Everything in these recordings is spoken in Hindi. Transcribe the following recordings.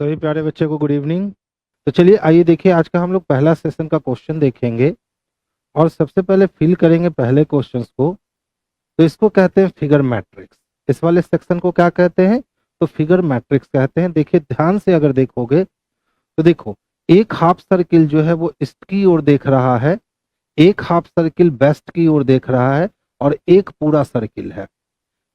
सभी प्यारे बच्चे को गुड इवनिंग। तो चलिए आइए देखिए, आज का हम लोग पहला सेशन का क्वेश्चन देखेंगे और सबसे पहले फिल करेंगे पहले क्वेश्चंस को। तो इसको कहते हैं फिगर मैट्रिक्स। इस वाले सेक्शन को क्या कहते हैं? तो फिगर मैट्रिक्स कहते हैं। देखिए ध्यान से अगर देखोगे तो देखो, एक हाफ सर्किल जो है वो ईस्ट की ओर देख रहा है, एक हाफ सर्किल वेस्ट की ओर देख रहा है और एक पूरा सर्किल है।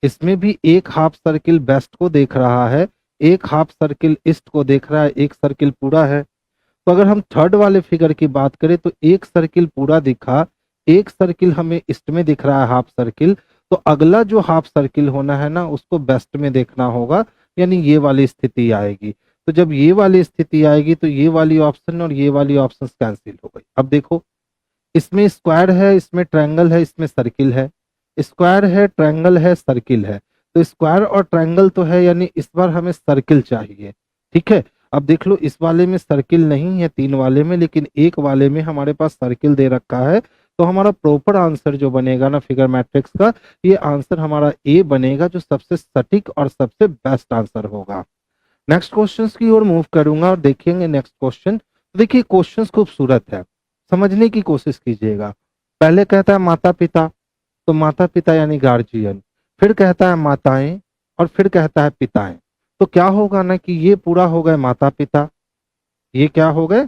इसमें भी एक हाफ सर्किल वेस्ट को देख रहा है, एक हाफ सर्किल ईस्ट को देख रहा है, एक सर्किल पूरा है। तो अगर हम थर्ड वाले फिगर की बात करें तो एक सर्किल पूरा दिखा, एक सर्किल हमें ईस्ट में दिख रहा है हाफ सर्किल, तो अगला जो हाफ सर्किल होना है ना उसको वेस्ट में देखना होगा, यानी ये वाली स्थिति आएगी। तो जब ये वाली स्थिति आएगी तो ये वाली ऑप्शन और ये वाली ऑप्शन कैंसिल हो गई। अब देखो, इसमें स्क्वायर है, इसमें ट्रायंगल है, इसमें सर्किल है। स्क्वायर है, ट्रायंगल है, सर्किल है। तो स्क्वायर और ट्रायंगल तो है, यानी इस बार हमें सर्किल चाहिए। ठीक है, अब देख लो इस वाले में सर्किल नहीं है, तीन वाले में, लेकिन एक वाले में हमारे पास सर्किल दे रखा है। तो हमारा प्रॉपर आंसर जो बनेगा ना फिगर मैट्रिक्स का, ये आंसर हमारा ए बनेगा, जो सबसे सटीक और सबसे बेस्ट आंसर होगा। नेक्स्ट क्वेश्चन की ओर मूव करूंगा और देखेंगे नेक्स्ट क्वेश्चन। देखिए क्वेश्चन खूबसूरत है, समझने की कोशिश कीजिएगा। पहले कहता है माता पिता, तो माता पिता यानी गार्जियन, फिर कहता है माताएं और फिर कहता है पिताएं। तो क्या होगा ना कि ये पूरा हो गए माता पिता, ये क्या हो गए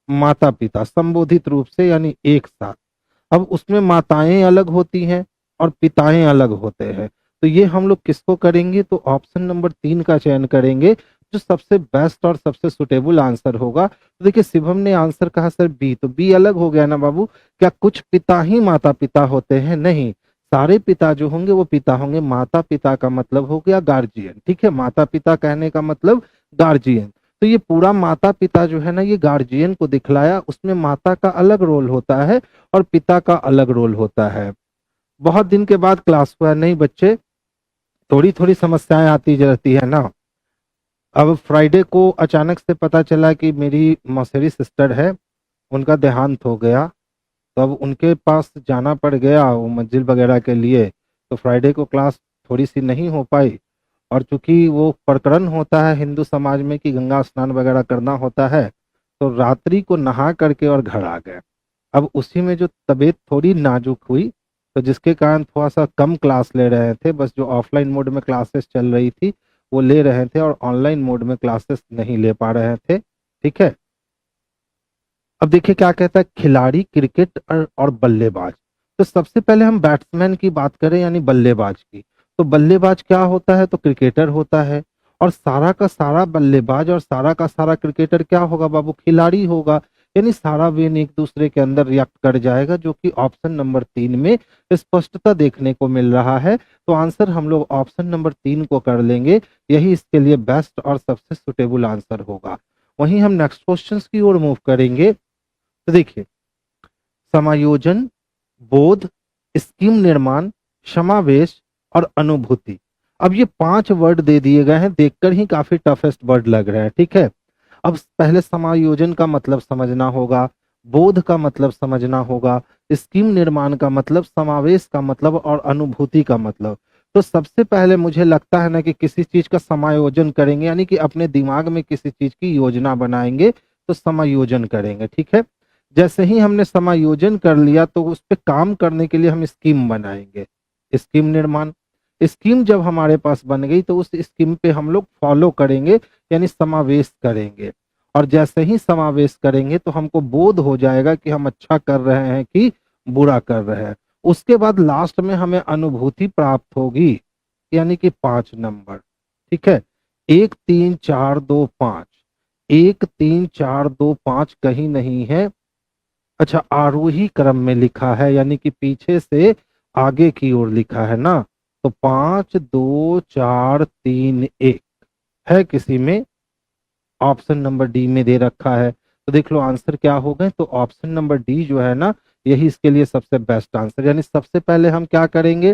माता पिता संबोधित रूप से, यानी एक साथ। अब उसमें माताएं अलग होती हैं और पिताएं अलग होते हैं। तो ये हम लोग किसको करेंगे? तो ऑप्शन नंबर 3 का चयन करेंगे, जो सबसे बेस्ट और सबसे सुटेबल आंसर होगा। तो देखिए शिवम ने आंसर कहा सर बी, तो बी अलग हो गया ना बाबू। क्या कुछ पिता ही माता पिता होते हैं? नहीं, सारे पिता जो होंगे वो पिता होंगे। माता पिता का मतलब हो गया गार्जियन। ठीक है, माता पिता कहने का मतलब गार्जियन। तो ये पूरा माता पिता जो है ना, ये गार्जियन को दिखलाया। उसमें माता का अलग रोल होता है और पिता का अलग रोल होता है। बहुत दिन के बाद क्लास हुआ, नहीं बच्चे, थोड़ी थोड़ी समस्याएं आती रहती है ना। अब फ्राइडे को अचानक से पता चला कि मेरी मौसेरी सिस्टर है, उनका देहांत हो गया। तो अब उनके पास जाना पड़ गया वो मंजिल वगैरह के लिए। तो फ्राइडे को क्लास थोड़ी सी नहीं हो पाई। और चूंकि वो प्रकरण होता है हिंदू समाज में कि गंगा स्नान वगैरह करना होता है, तो रात्रि को नहा करके और घर आ गए। अब उसी में जो तबीयत थोड़ी नाजुक हुई, तो जिसके कारण थोड़ा सा कम क्लास ले रहे थे। बस जो ऑफलाइन मोड में क्लासेस चल रही थी वो ले रहे थे और ऑनलाइन मोड में क्लासेस नहीं ले पा रहे थे। ठीक है, अब देखिए क्या कहता है, खिलाड़ी क्रिकेट और बल्लेबाज। तो सबसे पहले हम बैट्समैन की बात करें, यानी बल्लेबाज की। तो बल्लेबाज क्या होता है? तो क्रिकेटर होता है। और सारा का सारा बल्लेबाज और सारा का सारा क्रिकेटर क्या होगा बाबू? खिलाड़ी होगा। यानी सारा वेन एक दूसरे के अंदर रिएक्ट कर जाएगा, जो कि ऑप्शन नंबर 3 में स्पष्टता देखने को मिल रहा है। तो आंसर हम लोग ऑप्शन नंबर 3 को कर लेंगे, यही इसके लिए बेस्ट और सबसे सुटेबल आंसर होगा। वहीं हम नेक्स्ट क्वेश्चन की ओर मूव करेंगे। तो देखिए, समायोजन, बोध, स्कीम निर्माण, समावेश और अनुभूति। अब ये 5 वर्ड दे दिए गए हैं, देखकर ही काफी टफेस्ट वर्ड लग रहे हैं। ठीक है, अब पहले समायोजन का मतलब समझना होगा, बोध का मतलब समझना होगा, स्कीम निर्माण का मतलब, समावेश का मतलब और अनुभूति का मतलब। तो सबसे पहले मुझे लगता है ना कि किसी चीज का समायोजन करेंगे, यानी कि अपने दिमाग में किसी चीज की योजना बनाएंगे, तो समायोजन करेंगे। ठीक है, जैसे ही हमने समायोजन कर लिया तो उस पर काम करने के लिए हम स्कीम बनाएंगे, स्कीम निर्माण। स्कीम जब हमारे पास बन गई तो उस स्कीम पे हम लोग फॉलो करेंगे, यानी समावेश करेंगे। और जैसे ही समावेश करेंगे तो हमको बोध हो जाएगा कि हम अच्छा कर रहे हैं कि बुरा कर रहे हैं। उसके बाद लास्ट में हमें अनुभूति प्राप्त होगी, यानी कि 5 नंबर। ठीक है, 1 3 4 2 5, 1 3 4 2 5 कहीं नहीं है। अच्छा, आरोही क्रम में लिखा है, यानी कि पीछे से आगे की ओर लिखा है ना। तो 5 2 4 3 1 है किसी में, ऑप्शन नंबर डी में दे रखा है। तो देख लो आंसर क्या हो गए। तो ऑप्शन नंबर डी जो है ना, यही इसके लिए सबसे बेस्ट आंसर। यानी सबसे पहले हम क्या करेंगे?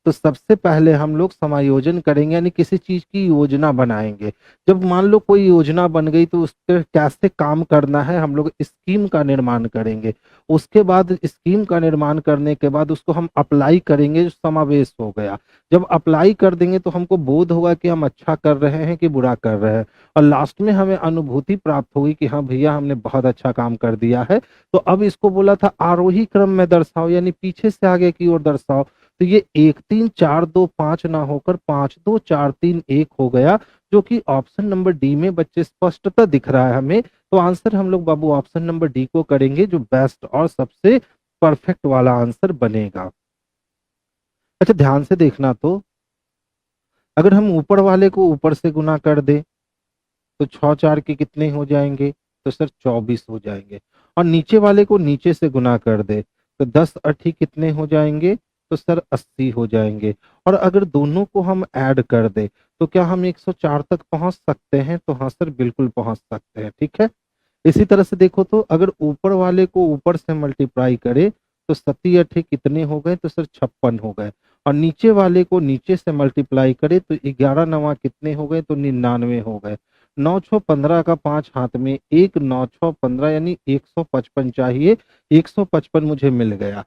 तो सबसे पहले हम लोग समायोजन करेंगे, यानी किसी चीज की योजना बनाएंगे। जब मान लो कोई योजना बन गई तो उस पर कैसे काम करना है हम लोग स्कीम का निर्माण करेंगे। उसके बाद स्कीम का निर्माण करने के बाद उसको हम अप्लाई करेंगे, जो समावेश हो गया। जब अप्लाई कर देंगे तो हमको बोध होगा कि हम अच्छा कर रहे हैं कि बुरा कर रहे हैं, और लास्ट में हमें अनुभूति प्राप्त होगी कि हाँ भैया हमने बहुत अच्छा काम कर दिया है। तो अब इसको बोला था आरोही क्रम में दर्शाओ, यानी पीछे से आगे की ओर दर्शाओ। तो ये 1 3 4 2 5 ना होकर 5 2 4 3 1 हो गया, जो कि ऑप्शन नंबर डी में बच्चे स्पष्टता दिख रहा है हमें। तो आंसर हम लोग बाबू ऑप्शन नंबर डी को करेंगे, जो बेस्ट और सबसे परफेक्ट वाला आंसर बनेगा। अच्छा ध्यान से देखना, तो अगर हम ऊपर वाले को ऊपर से गुना कर दे तो 6 4 के कितने हो जाएंगे, तो सर 24 हो जाएंगे। और नीचे वाले को नीचे से गुना कर दे तो 10 8 कितने हो जाएंगे, तो सर 80 हो जाएंगे। और अगर दोनों को हम ऐड कर दे तो क्या हम 104 तक पहुंच सकते हैं, तो हाँ सर बिल्कुल पहुंच सकते हैं। ठीक है, इसी तरह से देखो, तो अगर ऊपर वाले को ऊपर से मल्टीप्लाई करे तो 87 कितने हो गए, तो सर 56 हो गए। और नीचे वाले को नीचे से मल्टीप्लाई करे तो 11 9 कितने हो गए, तो 99 हो गए। 9 6 15 का 5 हाथ में, 1 9 6 15 यानी 155 चाहिए। 155 मुझे मिल गया,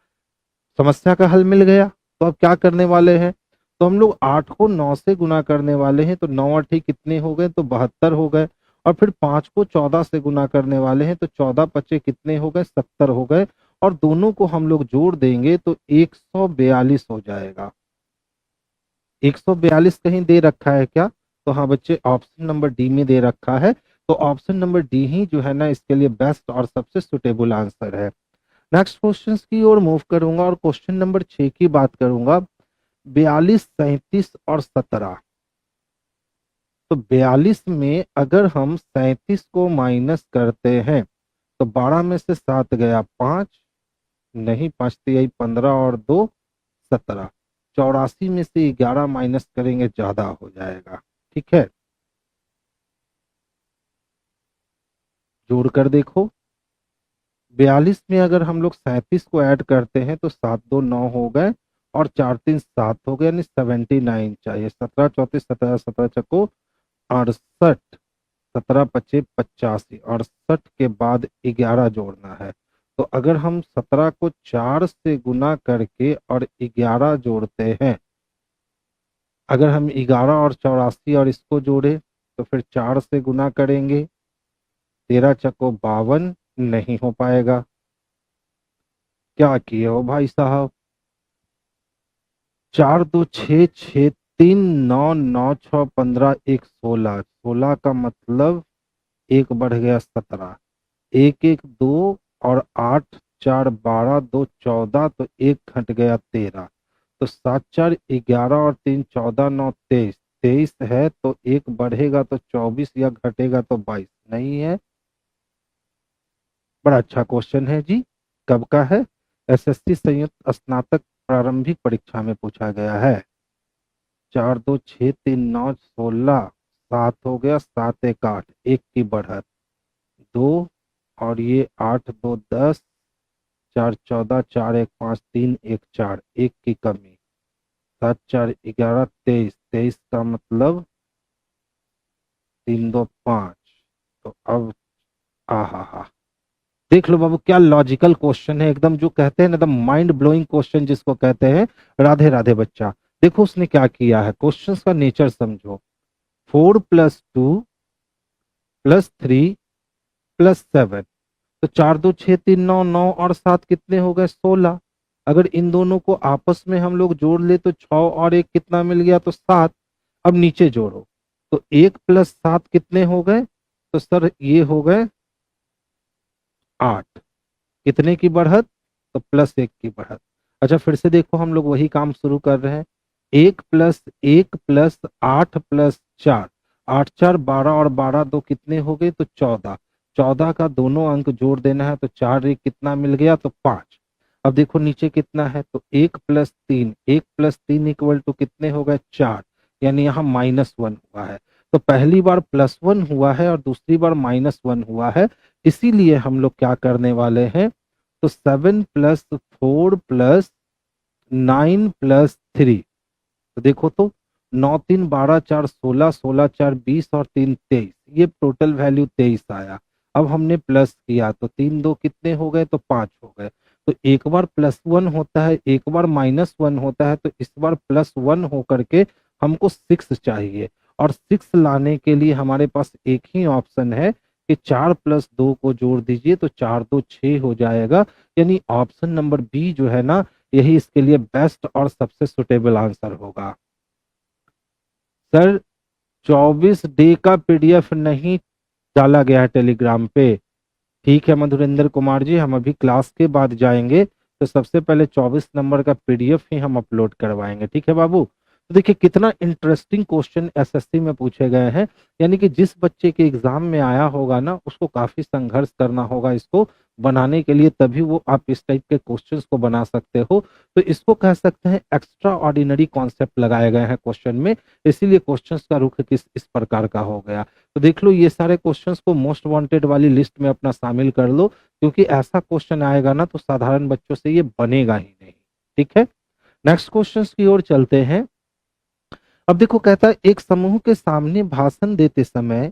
समस्या का हल मिल गया। तो अब क्या करने वाले हैं, तो हम लोग 8 को 9 से गुना करने वाले हैं। तो 9 8 कितने हो गए, तो 72 हो गए। और फिर 5 को 14 से गुना करने वाले हैं, तो 14 पचे कितने हो गए, 70 हो गए। और दोनों को हम लोग जोड़ देंगे तो 142 हो जाएगा। 142 कहीं दे रखा है क्या, तो हाँ बच्चे ऑप्शन नंबर डी में दे रखा है। तो ऑप्शन नंबर डी ही जो है ना इसके लिए बेस्ट और सबसे सुटेबल आंसर है। नेक्स्ट क्वेश्चन की ओर मूव करूंगा और क्वेश्चन नंबर 6 की बात करूंगा। 42 37 और 17। तो 42 में अगर हम 37 को माइनस करते हैं तो 12 में से 7 गया 5, नहीं 5 3 15 और 2 17। 84 में से 11 माइनस करेंगे ज्यादा हो जाएगा। ठीक है, जोड़ कर देखो। 42 में अगर हम लोग 37 को ऐड करते हैं तो 7 2 9 हो गए और 4 3 7 हो गए, यानी 79 चाहिए। 17 34 17 17 चको 68, 17 पचे 85, 68 के बाद 11 जोड़ना है। तो अगर हम 17 को 4 से गुना करके और 11 जोड़ते हैं, अगर हम 11 और 84 और इसको जोड़े तो फिर 4 से गुना करेंगे, 13 चको 52, नहीं हो पाएगा। क्या किए हो भाई साहब, 4 2 6 6 3 9 9 6 15 1 16, 16 का मतलब एक बढ़ गया 17, 1 1 2 और 8 4 12 2 14, तो एक घट गया 13। तो 7 4 11 और 3 14 9 23, 23 है तो एक बढ़ेगा तो 24 या घटेगा तो 22, नहीं है। बड़ा अच्छा क्वेश्चन है जी, कब का है, एसएससी संयुक्त स्नातक प्रारंभिक परीक्षा में पूछा गया है। 4 2 6 3 9 16, 7 हो गया, 7 1 8, एक की बढ़त 2, और ये 8 2 10, 4 14, 4 1 5 3 1 4, एक की कमी, 7 4 11 23, 23 का मतलब 3 2 5। तो अब आहा हा, देख लो बाबू क्या लॉजिकल क्वेश्चन है एकदम, जो कहते हैं ना एकदम माइंड ब्लोइंग क्वेश्चन जिसको कहते हैं। राधे राधे बच्चा, देखो उसने क्या किया है, क्वेश्चन का नेचर समझो। 4 + 2 + 3 + 7, तो 4 2 6 3 9, 9 और 7 कितने हो गए, 16। अगर इन दोनों को आपस में हम लोग जोड़ ले तो 6 और 1 कितना मिल गया, तो 7। अब नीचे जोड़ो तो 1 + 7 कितने हो गए, तो सर ये हो गए 8। कितने की बढ़त, तो +1 की बढ़त। अच्छा फिर से देखो हम लोग वही काम शुरू कर रहे हैं। 1 + 1 + 8 + 4, 8 4 12 और 12 2 कितने हो गए, तो 14। 14 का दोनों अंक जोड़ देना है तो 4 1 कितना मिल गया, तो 5। अब देखो नीचे कितना है, तो 1 + 3, 1 + 3 = कितने हो गए, 4, यानी यहाँ -1 हुआ है। तो पहली बार +1 हुआ है और दूसरी बार -1 हुआ है, इसीलिए हम लोग क्या करने वाले हैं, तो 7 + 4 + 9 + 3, तो देखो तो 9 3 12 4 16, 16 4 20 और 3 23, ये टोटल वैल्यू 23 आया। अब हमने प्लस किया तो 3 2 कितने हो गए, तो 5 हो गए। तो एक बार +1 होता है, एक बार -1 होता है, तो इस बार +1 होकर के हमको 6 चाहिए। और 6 लाने के लिए हमारे पास एक ही ऑप्शन है कि 4 + 2 को जोड़ दीजिए, तो 4 2 6 हो जाएगा। यानी ऑप्शन नंबर बी जो है ना, यही इसके लिए बेस्ट और सबसे सुटेबल आंसर होगा। सर 24 डे का पीडीएफ नहीं डाला गया है टेलीग्राम पे। ठीक है मधुरेंद्र कुमार जी, हम अभी क्लास के बाद जाएंगे, तो सबसे पहले 24 नंबर का पीडीएफ ही हम अपलोड करवाएंगे। ठीक है बाबू। तो देखिए कितना इंटरेस्टिंग क्वेश्चन एसएससी में पूछे गए हैं। यानी कि जिस बच्चे के एग्जाम में आया होगा ना, उसको काफी संघर्ष करना होगा इसको बनाने के लिए, तभी वो आप इस टाइप के क्वेश्चंस को बना सकते हो। तो इसको कह सकते हैं एक्स्ट्रा ऑर्डिनरी कॉन्सेप्ट लगाए गए हैं क्वेश्चन में, इसीलिए क्वेश्चंस का रुख किस इस प्रकार का हो गया। तो देख लो, ये सारे क्वेश्चंस को मोस्ट वांटेड वाली लिस्ट में अपना शामिल कर लो, क्योंकि ऐसा क्वेश्चन आएगा ना तो साधारण बच्चों से ये बनेगा ही नहीं। ठीक है, नेक्स्ट क्वेश्चंस की ओर चलते हैं। अब देखो, कहता है एक समूह के सामने भाषण देते समय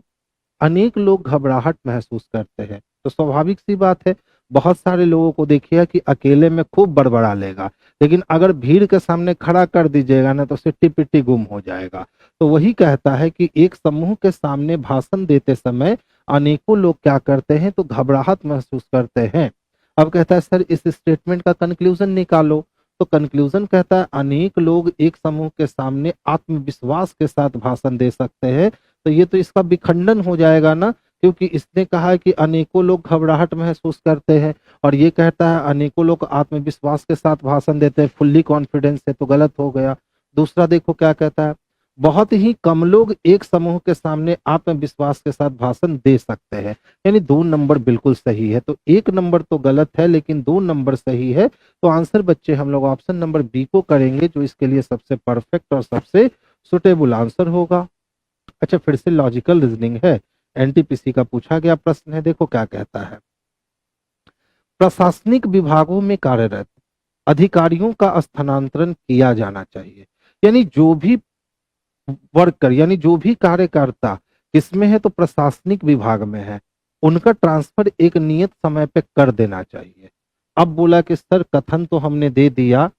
अनेक लोग घबराहट महसूस करते हैं। तो स्वाभाविक सी बात है, बहुत सारे लोगों को देखिएगा कि अकेले में खूब बड़बड़ा लेगा, लेकिन अगर भीड़ के सामने खड़ा कर दीजिएगा ना तो सिट्टी पिट्टी गुम हो जाएगा। तो वही कहता है कि एक समूह के सामने भाषण देते समय अनेकों लोग क्या करते हैं, तो घबराहट महसूस करते हैं। अब कहता है सर इस स्टेटमेंट का कंक्लूजन निकालो। तो कंक्लूजन कहता है अनेक लोग एक समूह के सामने आत्मविश्वास के साथ भाषण दे सकते हैं। तो ये तो इसका विखंडन हो जाएगा ना, क्योंकि इसने कहा है कि अनेकों लोग घबराहट महसूस करते हैं, और ये कहता है अनेकों लोग आत्मविश्वास के साथ भाषण देते हैं, फुल्ली कॉन्फिडेंस से, तो गलत हो गया। दूसरा देखो क्या कहता है, बहुत ही कम लोग एक समूह के सामने आत्मविश्वास के साथ भाषण दे सकते हैं। यानी 2 नंबर बिल्कुल सही है। तो 1 नंबर तो गलत है, लेकिन 2 नंबर सही है। तो आंसर बच्चे हम लोग ऑप्शन नंबर बी को करेंगे, जो इसके लिए सबसे परफेक्ट और सबसे सुटेबल आंसर होगा। अच्छा, फिर से लॉजिकल रीजनिंग है, एनटीपीसी का पूछा गया प्रश्न है। देखो क्या कहता है, प्रशासनिक विभागों में कार्यरत अधिकारियों का स्थानांतरण किया जाना चाहिए। यानी जो भी वर्कर, यानी जो भी कार्यकर्ता किसमें है, तो प्रशासनिक विभाग में है, उनका ट्रांसफर एक नियत समय पे कर देना चाहिए। अब बोला कि सर कथन तो हमने दे दिया,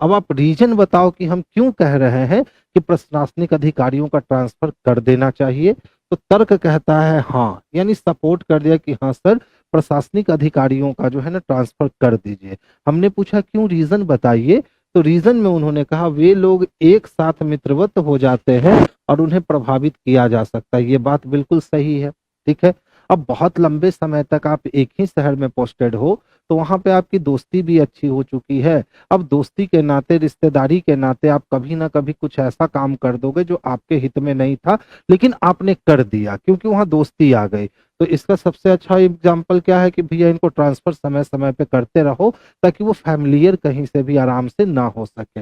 अब आप रीजन बताओ कि हम क्यों कह रहे हैं कि प्रशासनिक अधिकारियों का ट्रांसफर कर देना चाहिए। तो तर्क कहता है हाँ, यानी सपोर्ट कर दिया कि हाँ सर प्रशासनिक अधिकारियों का जो है ना ट्रांसफर कर दीजिए। हमने पूछा क्यों, रीजन बताइए। तो रीजन में उन्होंने कहा वे लोग एक साथ मित्रवत हो जाते हैं और उन्हें प्रभावित किया जा सकता है। ये बात बिल्कुल सही है। ठीक है, अब बहुत लंबे समय तक आप एक ही शहर में पोस्टेड हो, तो वहां पे आपकी दोस्ती भी अच्छी हो चुकी है। अब दोस्ती के नाते, रिश्तेदारी के नाते आप कभी ना कभी कुछ ऐसा काम कर दोगे जो आपके हित में नहीं था, लेकिन आपने कर दिया क्योंकि वहां दोस्ती आ गई। तो इसका सबसे अच्छा एग्जाम्पल क्या है कि भैया इनको ट्रांसफर समय समय पे करते रहो, ताकि वो फैमिलियर कहीं से भी आराम से ना हो सके।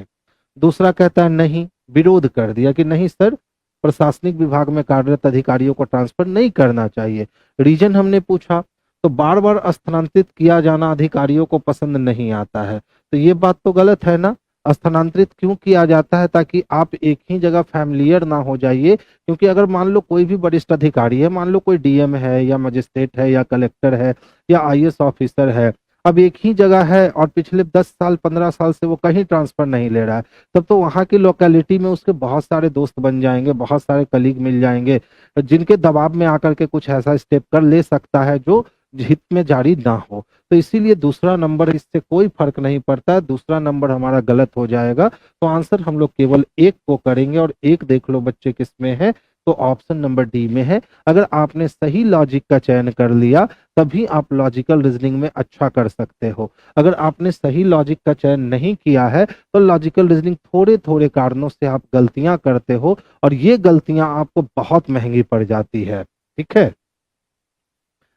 दूसरा कहता है नहीं, विरोध कर दिया कि नहीं सर प्रशासनिक विभाग में कार्यरत अधिकारियों को ट्रांसफर नहीं करना चाहिए। रीजन हमने पूछा, तो बार बार स्थानांतरित किया जाना अधिकारियों को पसंद नहीं आता है। तो ये बात तो गलत है ना, स्थानांतरित क्यों किया जाता है, ताकि आप एक ही जगह फैमिलियर ना हो जाइए। क्योंकि अगर मान लो कोई भी वरिष्ठ अधिकारी है, मान लो कोई डीएम है या मजिस्ट्रेट है या कलेक्टर है या आईएएस ऑफिसर है, अब एक ही जगह है और पिछले 10 साल 15 साल से वो कहीं ट्रांसफर नहीं ले रहा है, तब तो वहां की लोकेलिटी में उसके बहुत सारे दोस्त बन जाएंगे, बहुत सारे कलीग मिल जाएंगे, जिनके दबाव में आकर के कुछ ऐसा स्टेप कर ले सकता है जो हित में जारी ना हो। तो इसीलिए दूसरा नंबर, इससे कोई फर्क नहीं पड़ता, दूसरा नंबर हमारा गलत हो जाएगा। तो आंसर हम लोग केवल एक को करेंगे, और एक देख लो बच्चे किसमें है, तो ऑप्शन नंबर डी में है। अगर आपने सही लॉजिक का चयन कर लिया तभी आप लॉजिकल रीजनिंग में अच्छा कर सकते हो। अगर आपने सही लॉजिक का चयन नहीं किया है तो लॉजिकल रीजनिंग थोड़े थोड़े कारणों से आप गलतियां करते हो, और ये गलतियां आपको बहुत महंगी पड़ जाती है। ठीक है,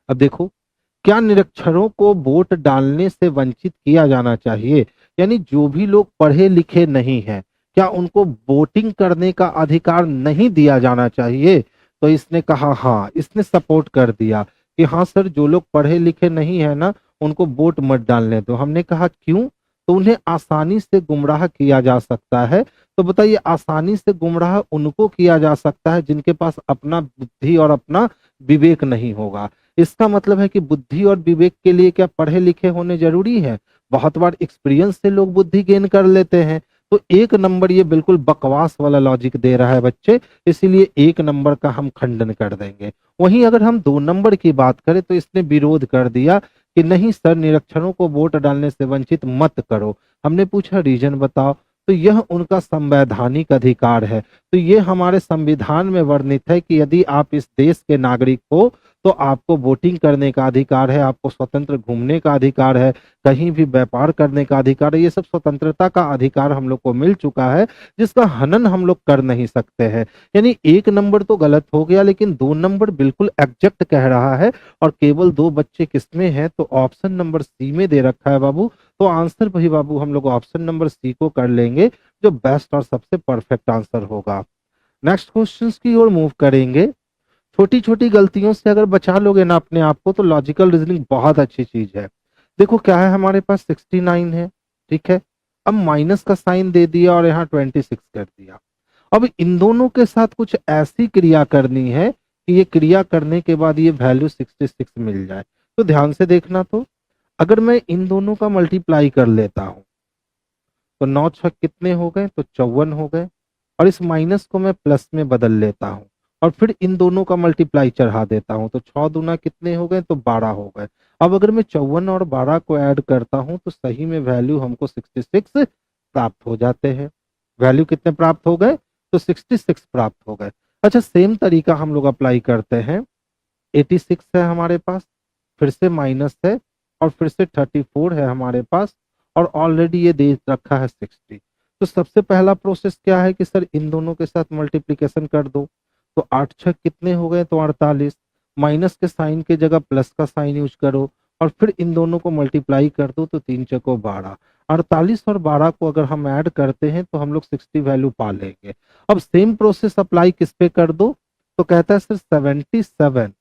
अब देखो, क्या निरक्षरों को वोट डालने से वंचित किया जाना चाहिए। यानी जो भी लोग पढ़े लिखे नहीं हैं, क्या उनको वोटिंग करने का अधिकार नहीं दिया जाना चाहिए। तो इसने कहा हाँ, इसने सपोर्ट कर दिया कि हाँ सर जो लोग पढ़े लिखे नहीं है ना, उनको वोट मत डालने दो। हमने कहा क्यों, तो उन्हें आसानी से गुमराह किया जा सकता है। तो बताइए आसानी से गुमराह उनको किया जा सकता है जिनके पास अपना बुद्धि और अपना विवेक नहीं होगा। इसका मतलब है कि बुद्धि और विवेक के लिए क्या पढ़े लिखे होने जरूरी है? बहुत बार एक्सपीरियंस से लोग बुद्धि गेन कर लेते हैं। तो 1 नंबर ये बिल्कुल बकवास वाला लॉजिक दे रहा है बच्चे, इसीलिए 1 नंबर का हम खंडन कर देंगे। वहीं अगर हम 2 नंबर की बात करें तो इसने विरोध कर दिया कि नहीं सर, निरक्षरों को वोट डालने से वंचित मत करो। हमने पूछा रीजन बताओ, तो यह उनका संवैधानिक अधिकार है। तो ये हमारे संविधान में वर्णित है कि यदि आप इस देश के नागरिक हो तो आपको वोटिंग करने का अधिकार है, आपको स्वतंत्र घूमने का अधिकार है, कहीं भी व्यापार करने का अधिकार है। ये सब स्वतंत्रता का अधिकार हम लोग को मिल चुका है, जिसका हनन हम लोग कर नहीं सकते हैं। यानी 1 नंबर तो गलत हो गया, लेकिन 2 नंबर बिल्कुल एग्जैक्ट कह रहा है। और केवल 2 बच्चे किसमें हैं? तो ऑप्शन नंबर सी में दे रखा है बाबू। तो आंसर भाई बाबू हम लोग ऑप्शन नंबर सी को कर लेंगे, जो बेस्ट और सबसे परफेक्ट आंसर होगा। नेक्स्ट क्वेश्चंस की ओर मूव करेंगे। छोटी छोटी गलतियों से अगर बचा लोगे ना अपने आप को, तो लॉजिकल रीजनिंग बहुत अच्छी चीज है। देखो क्या है, हमारे पास 69 है, ठीक है। अब माइनस का साइन दे दिया और यहाँ 26 कर दिया। अब इन दोनों के साथ कुछ ऐसी क्रिया करनी है कि ये क्रिया करने के बाद ये वैल्यू 66 मिल जाए। तो ध्यान से देखना, तो अगर मैं इन दोनों का मल्टीप्लाई कर लेता हूं तो 9 6 कितने हो गए? तो 54 हो गए। और इस माइनस को मैं प्लस में बदल लेता हूं और फिर इन दोनों का मल्टीप्लाई चढ़ा देता हूं, तो 6 दूना कितने हो गए? तो 12 हो गए। अब अगर मैं 54 और 12 को ऐड करता हूं तो सही में वैल्यू हमको 66 प्राप्त हो जाते हैं। वैल्यू कितने प्राप्त हो गए? तो 66 प्राप्त हो गए। अच्छा, सेम तरीका हम लोग अप्लाई करते हैं। 86 है हमारे पास, फिर से माइनस है, और फिर से 34 है हमारे पास, और ऑलरेडी ये दे रखा है 60। तो सबसे पहला प्रोसेस क्या है कि सर इन दोनों के साथ मल्टीप्लीकेशन कर दो। तो 8 6 कितने हो गए? तो 48। माइनस के साइन के जगह प्लस का साइन यूज करो और फिर इन दोनों को मल्टीप्लाई कर दो, तो 3 चौको 12। 48 और 12 को अगर हम ऐड करते हैं तो हम लोग 60 वैल्यू पा लेंगे। अब सेम प्रोसेस अप्लाई किस पे कर दो? तो कहता है सर 77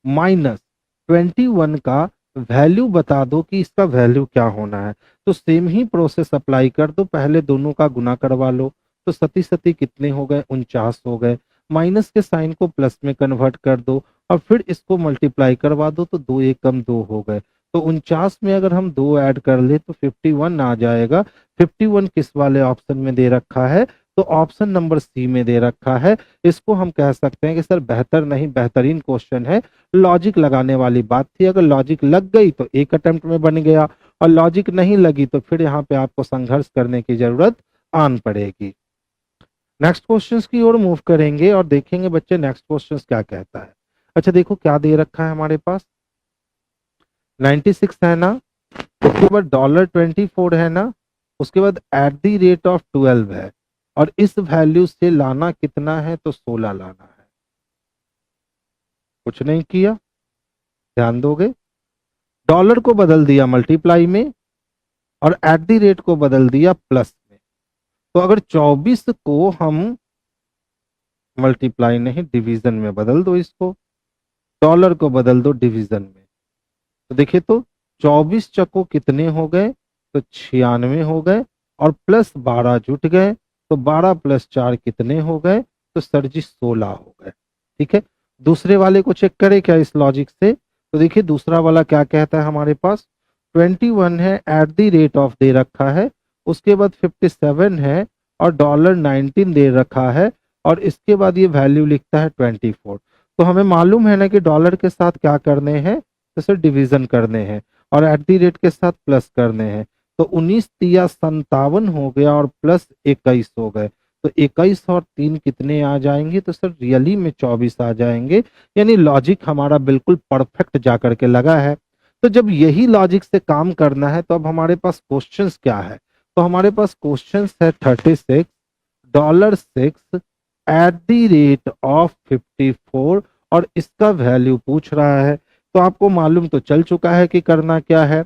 माइनस 21 का वैल्यू बता दो कि इसका वैल्यू क्या होना है। तो सेम ही प्रोसेस अप्लाई कर दो, पहले दोनों का गुना करवा लो। तो सती सती कितने हो गए? 49 हो गए। माइनस के साइन को प्लस में कन्वर्ट कर दो और फिर इसको मल्टीप्लाई करवा दो, तो 2 1 कम 2 हो गए। तो 49 में अगर हम 2 ऐड कर ले तो 51 आ जाएगा। 51 किस वाले ऑप्शन में दे रखा है? तो ऑप्शन नंबर सी में दे रखा है। इसको हम कह सकते हैं कि सर बेहतर नहीं बेहतरीन क्वेश्चन है। लॉजिक लगाने वाली बात थी, अगर लॉजिक लग गई तो एक अटेम्प्ट में बन गया, और लॉजिक नहीं लगी तो फिर यहाँ पे आपको संघर्ष करने की जरूरत आन पड़ेगी। नेक्स्ट क्वेश्चंस की ओर मूव करेंगे और देखेंगे बच्चे नेक्स्ट क्वेश्चंस क्या कहता है। अच्छा देखो क्या दे रखा है हमारे पास, 96 है ना, उसके बाद $24 है ना, उसके बाद एट द रेट ऑफ 12 है, और इस वैल्यू से लाना कितना है? तो 16 लाना है। कुछ नहीं किया, ध्यान दोगे, डॉलर को बदल दिया मल्टीप्लाई में और एट द रेट को बदल दिया प्लस में। तो अगर 24 को हम मल्टीप्लाई नहीं डिवीजन में बदल दो, इसको डॉलर को बदल दो डिवीजन में, तो देखिए तो 24 चको कितने हो गए? तो 96 हो गए, और प्लस 12 जुट गए, तो 12 प्लस 4 कितने हो गए? तो सर जी 16 हो गए। ठीक है, दूसरे वाले को चेक करें क्या इस लॉजिक से? तो देखिए दूसरा वाला क्या कहता है हमारे पास, 21 है, एट द रेट ऑफ दे रखा है, उसके बाद 57 है और $19 दे रखा है, और इसके बाद ये वैल्यू लिखता है 24। तो हमें मालूम है ना कि डॉलर के साथ क्या करने हैं? तो सर डिवीजन करने हैं, और एट द रेट के साथ प्लस करने हैं। तो 19 तिया 57 हो गया और प्लस 21 हो गए, तो 21 और 3 कितने आ जाएंगे? तो सर रियली में 24 आ जाएंगे। यानी लॉजिक हमारा बिल्कुल परफेक्ट जा करके लगा है। तो जब यही लॉजिक से काम करना है तो अब हमारे पास क्वेश्चंस क्या है? तो हमारे पास क्वेश्चंस है 36 $6 एट द रेट ऑफ 54, और इसका वैल्यू पूछ रहा है। तो आपको मालूम तो चल चुका है कि करना क्या है।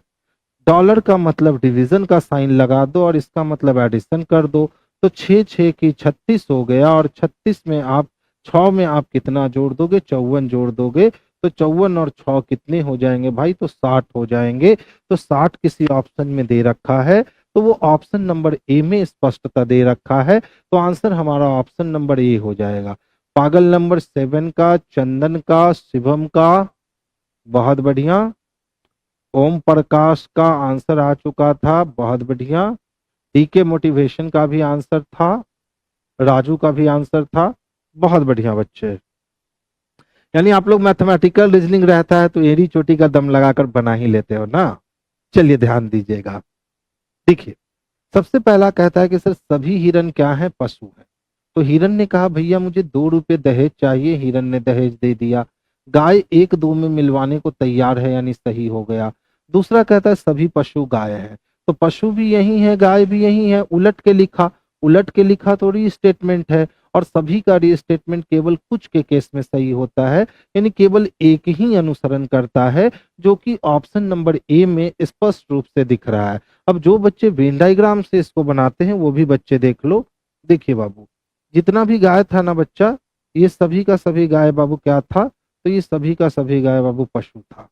डॉलर का मतलब डिवीजन का साइन लगा दो और इसका मतलब एडिशन कर दो। तो 6 6 की 36 हो गया, और 36 में आप 6 में आप कितना जोड़ दोगे? 54 जोड़ दोगे, तो 54 और 6 कितने हो जाएंगे भाई? तो 60 हो जाएंगे। तो 60 किसी ऑप्शन में दे रखा है, तो वो ऑप्शन नंबर ए में स्पष्टता दे रखा है, तो आंसर हमारा ऑप्शन नंबर ए हो जाएगा। पागल नंबर 7 का, चंदन का, शिवम का, बहुत बढ़िया। ओम प्रकाश का आंसर आ चुका था, बहुत बढ़िया। टीके मोटिवेशन का भी आंसर था, राजू का भी आंसर था, बहुत बढ़िया बच्चे। यानी आप लोग मैथमेटिकल रीजनिंग रहता है तो एड़ी चोटी का दम लगाकर बना ही लेते हो ना। चलिए ध्यान दीजिएगा। देखिए, सबसे पहला कहता है कि सर सभी हिरन क्या है? पशु है। तो हिरन ने कहा भैया मुझे 2 रुपए दहेज चाहिए, हिरन ने दहेज दे दिया। गाय 1-2 में मिलवाने को तैयार है, यानी सही हो गया। दूसरा कहता है सभी पशु गाय है, तो पशु भी यही है, गाय भी यही है। उलट के लिखा, उलट के लिखा तो रीस्टेटमेंट है, और सभी का रीस्टेटमेंट केवल कुछ के केस में सही होता है, यानी केवल एक ही अनुसरण करता है, जो कि ऑप्शन नंबर ए में स्पष्ट रूप से दिख रहा है। अब जो बच्चे वेन डायग्राम से इसको बनाते हैं वो भी बच्चे देख लो। देखिए बाबू, जितना भी गाय था ना बच्चा, ये सभी का सभी गाय बाबू क्या था? तो ये सभी का सभी गाय बाबू पशु था।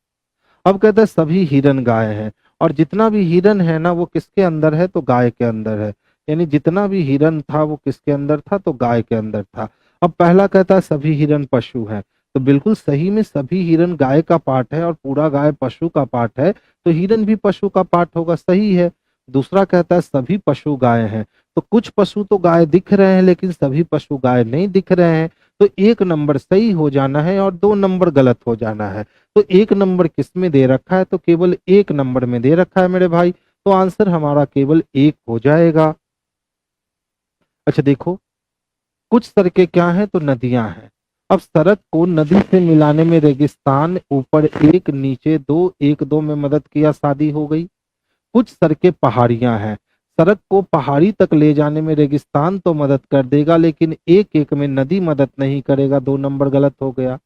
अब कहता है सभी हिरन गाय है, और जितना भी हिरन है ना वो किसके अंदर है? तो गाय के अंदर है। यानी जितना भी हिरन था वो किसके अंदर था? तो गाय के अंदर था। अब पहला कहता है सभी हिरन पशु है, तो बिल्कुल सही में सभी हिरन गाय का पार्ट है और पूरा गाय पशु का पार्ट है, तो हिरन भी पशु का पार्ट होगा, सही है। दूसरा कहता है सभी पशु गाय हैं, तो कुछ पशु तो गाय दिख रहे हैं लेकिन सभी पशु गाय नहीं दिख रहे हैं, तो 1 नंबर सही हो जाना है और 2 नंबर गलत हो जाना है। तो 1 नंबर किस में दे रखा है? तो केवल 1 नंबर में दे रखा है मेरे भाई, तो आंसर हमारा केवल 1 हो जाएगा। अच्छा देखो, कुछ सड़कें क्या हैं? तो नदियां हैं। अब सड़क को नदी से मिलाने में रेगिस्तान ऊपर 1 नीचे 2, 1-2 में मदद किया, शादी हो गई। कुछ सड़कें पहाड़ियां हैं, सड़क को पहाड़ी तक ले जाने में रेगिस्तान तो मदद कर देगा लेकिन 1-1 में नदी मदद नहीं करेगा, 2 नंबर गलत हो गया।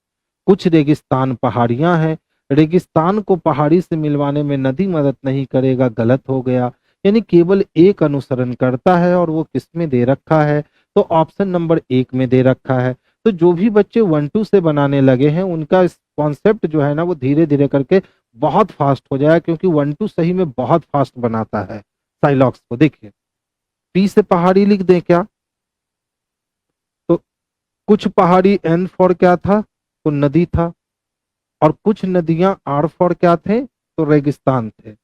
कुछ रेगिस्तान पहाड़ियां हैं, रेगिस्तान को पहाड़ी से मिलवाने में नदी मदद नहीं करेगा, गलत हो गया। यानी केवल एक अनुसरण करता है और वो किस में दे रखा है? तो ऑप्शन नंबर 1 में दे रखा है। तो जो भी बच्चे 1-2 से बनाने लगे हैं उनका कॉन्सेप्ट जो है ना वो धीरे धीरे करके बहुत फास्ट हो जाएगा, क्योंकि 1-2 सही में बहुत फास्ट बनाता है साइलॉक्स को। देखिए, पी से पहाड़ी लिख दें क्या? तो कुछ पहाड़ी एन फॉर क्या था? तो नदी था। और कुछ नदियां आर फॉर क्या थे? तो रेगिस्तान थे।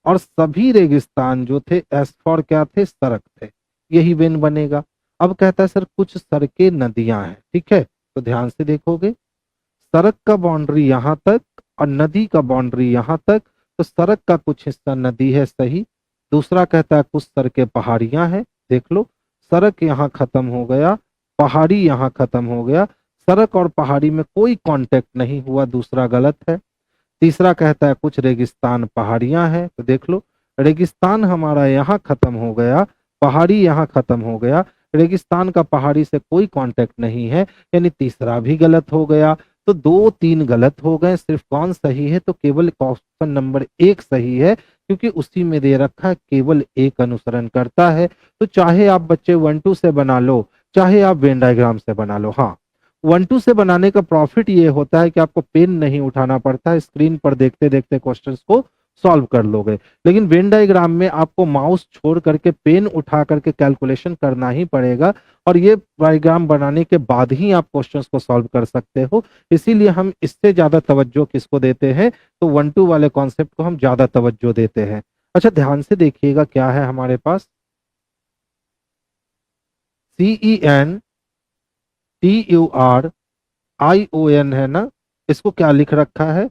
और सभी रेगिस्तान जो थे एस फॉर क्या थे? सड़क थे। यही वेन बनेगा। अब कहता है सर कुछ सड़कें नदियां हैं, ठीक है, तो ध्यान से देखोगे, सड़क का बाउंड्री यहां तक और नदी का बाउंड्री यहां तक, तो सड़क का कुछ हिस्सा नदी है, सही। दूसरा कहता है कुछ सड़कें पहाड़ियां हैं, देख लो, सड़क यहाँ खत्म हो गया, पहाड़ी यहाँ खत्म हो गया, सड़क और पहाड़ी में कोई कांटेक्ट नहीं हुआ, दूसरा गलत है। तीसरा कहता है कुछ रेगिस्तान पहाड़ियां हैं, तो देख लो, रेगिस्तान हमारा यहाँ खत्म हो गया, पहाड़ी यहाँ खत्म हो गया, रेगिस्तान का पहाड़ी से कोई कांटेक्ट नहीं है, यानी तीसरा भी गलत हो गया। तो 2-3 गलत हो गए, सिर्फ कौन सही है? तो केवल ऑप्शन नंबर 1 सही है, क्योंकि उसी में दे रखा है केवल एक अनुसरण करता है। तो चाहे आप बच्चे 1-2 से बना लो, चाहे आप वेन डायग्राम से बना लो। हाँ, 1-2 से बनाने का प्रॉफिट ये होता है कि आपको पेन नहीं उठाना पड़ता है, स्क्रीन पर देखते देखते क्वेश्चंस को सॉल्व कर लोगे। लेकिन वेन डायग्राम में आपको माउस छोड़ करके पेन उठा करके कैलकुलेशन करना ही पड़ेगा, और ये डायग्राम बनाने के बाद ही आप क्वेश्चंस को सॉल्व कर सकते हो। इसीलिए हम इससे ज्यादा तवज्जो किसको देते हैं? तो 1-2 वाले कॉन्सेप्ट को हम ज्यादा तवज्जो देते हैं। अच्छा ध्यान से देखिएगा क्या है हमारे पास, CENTURION है ना, इसको क्या लिख रखा है?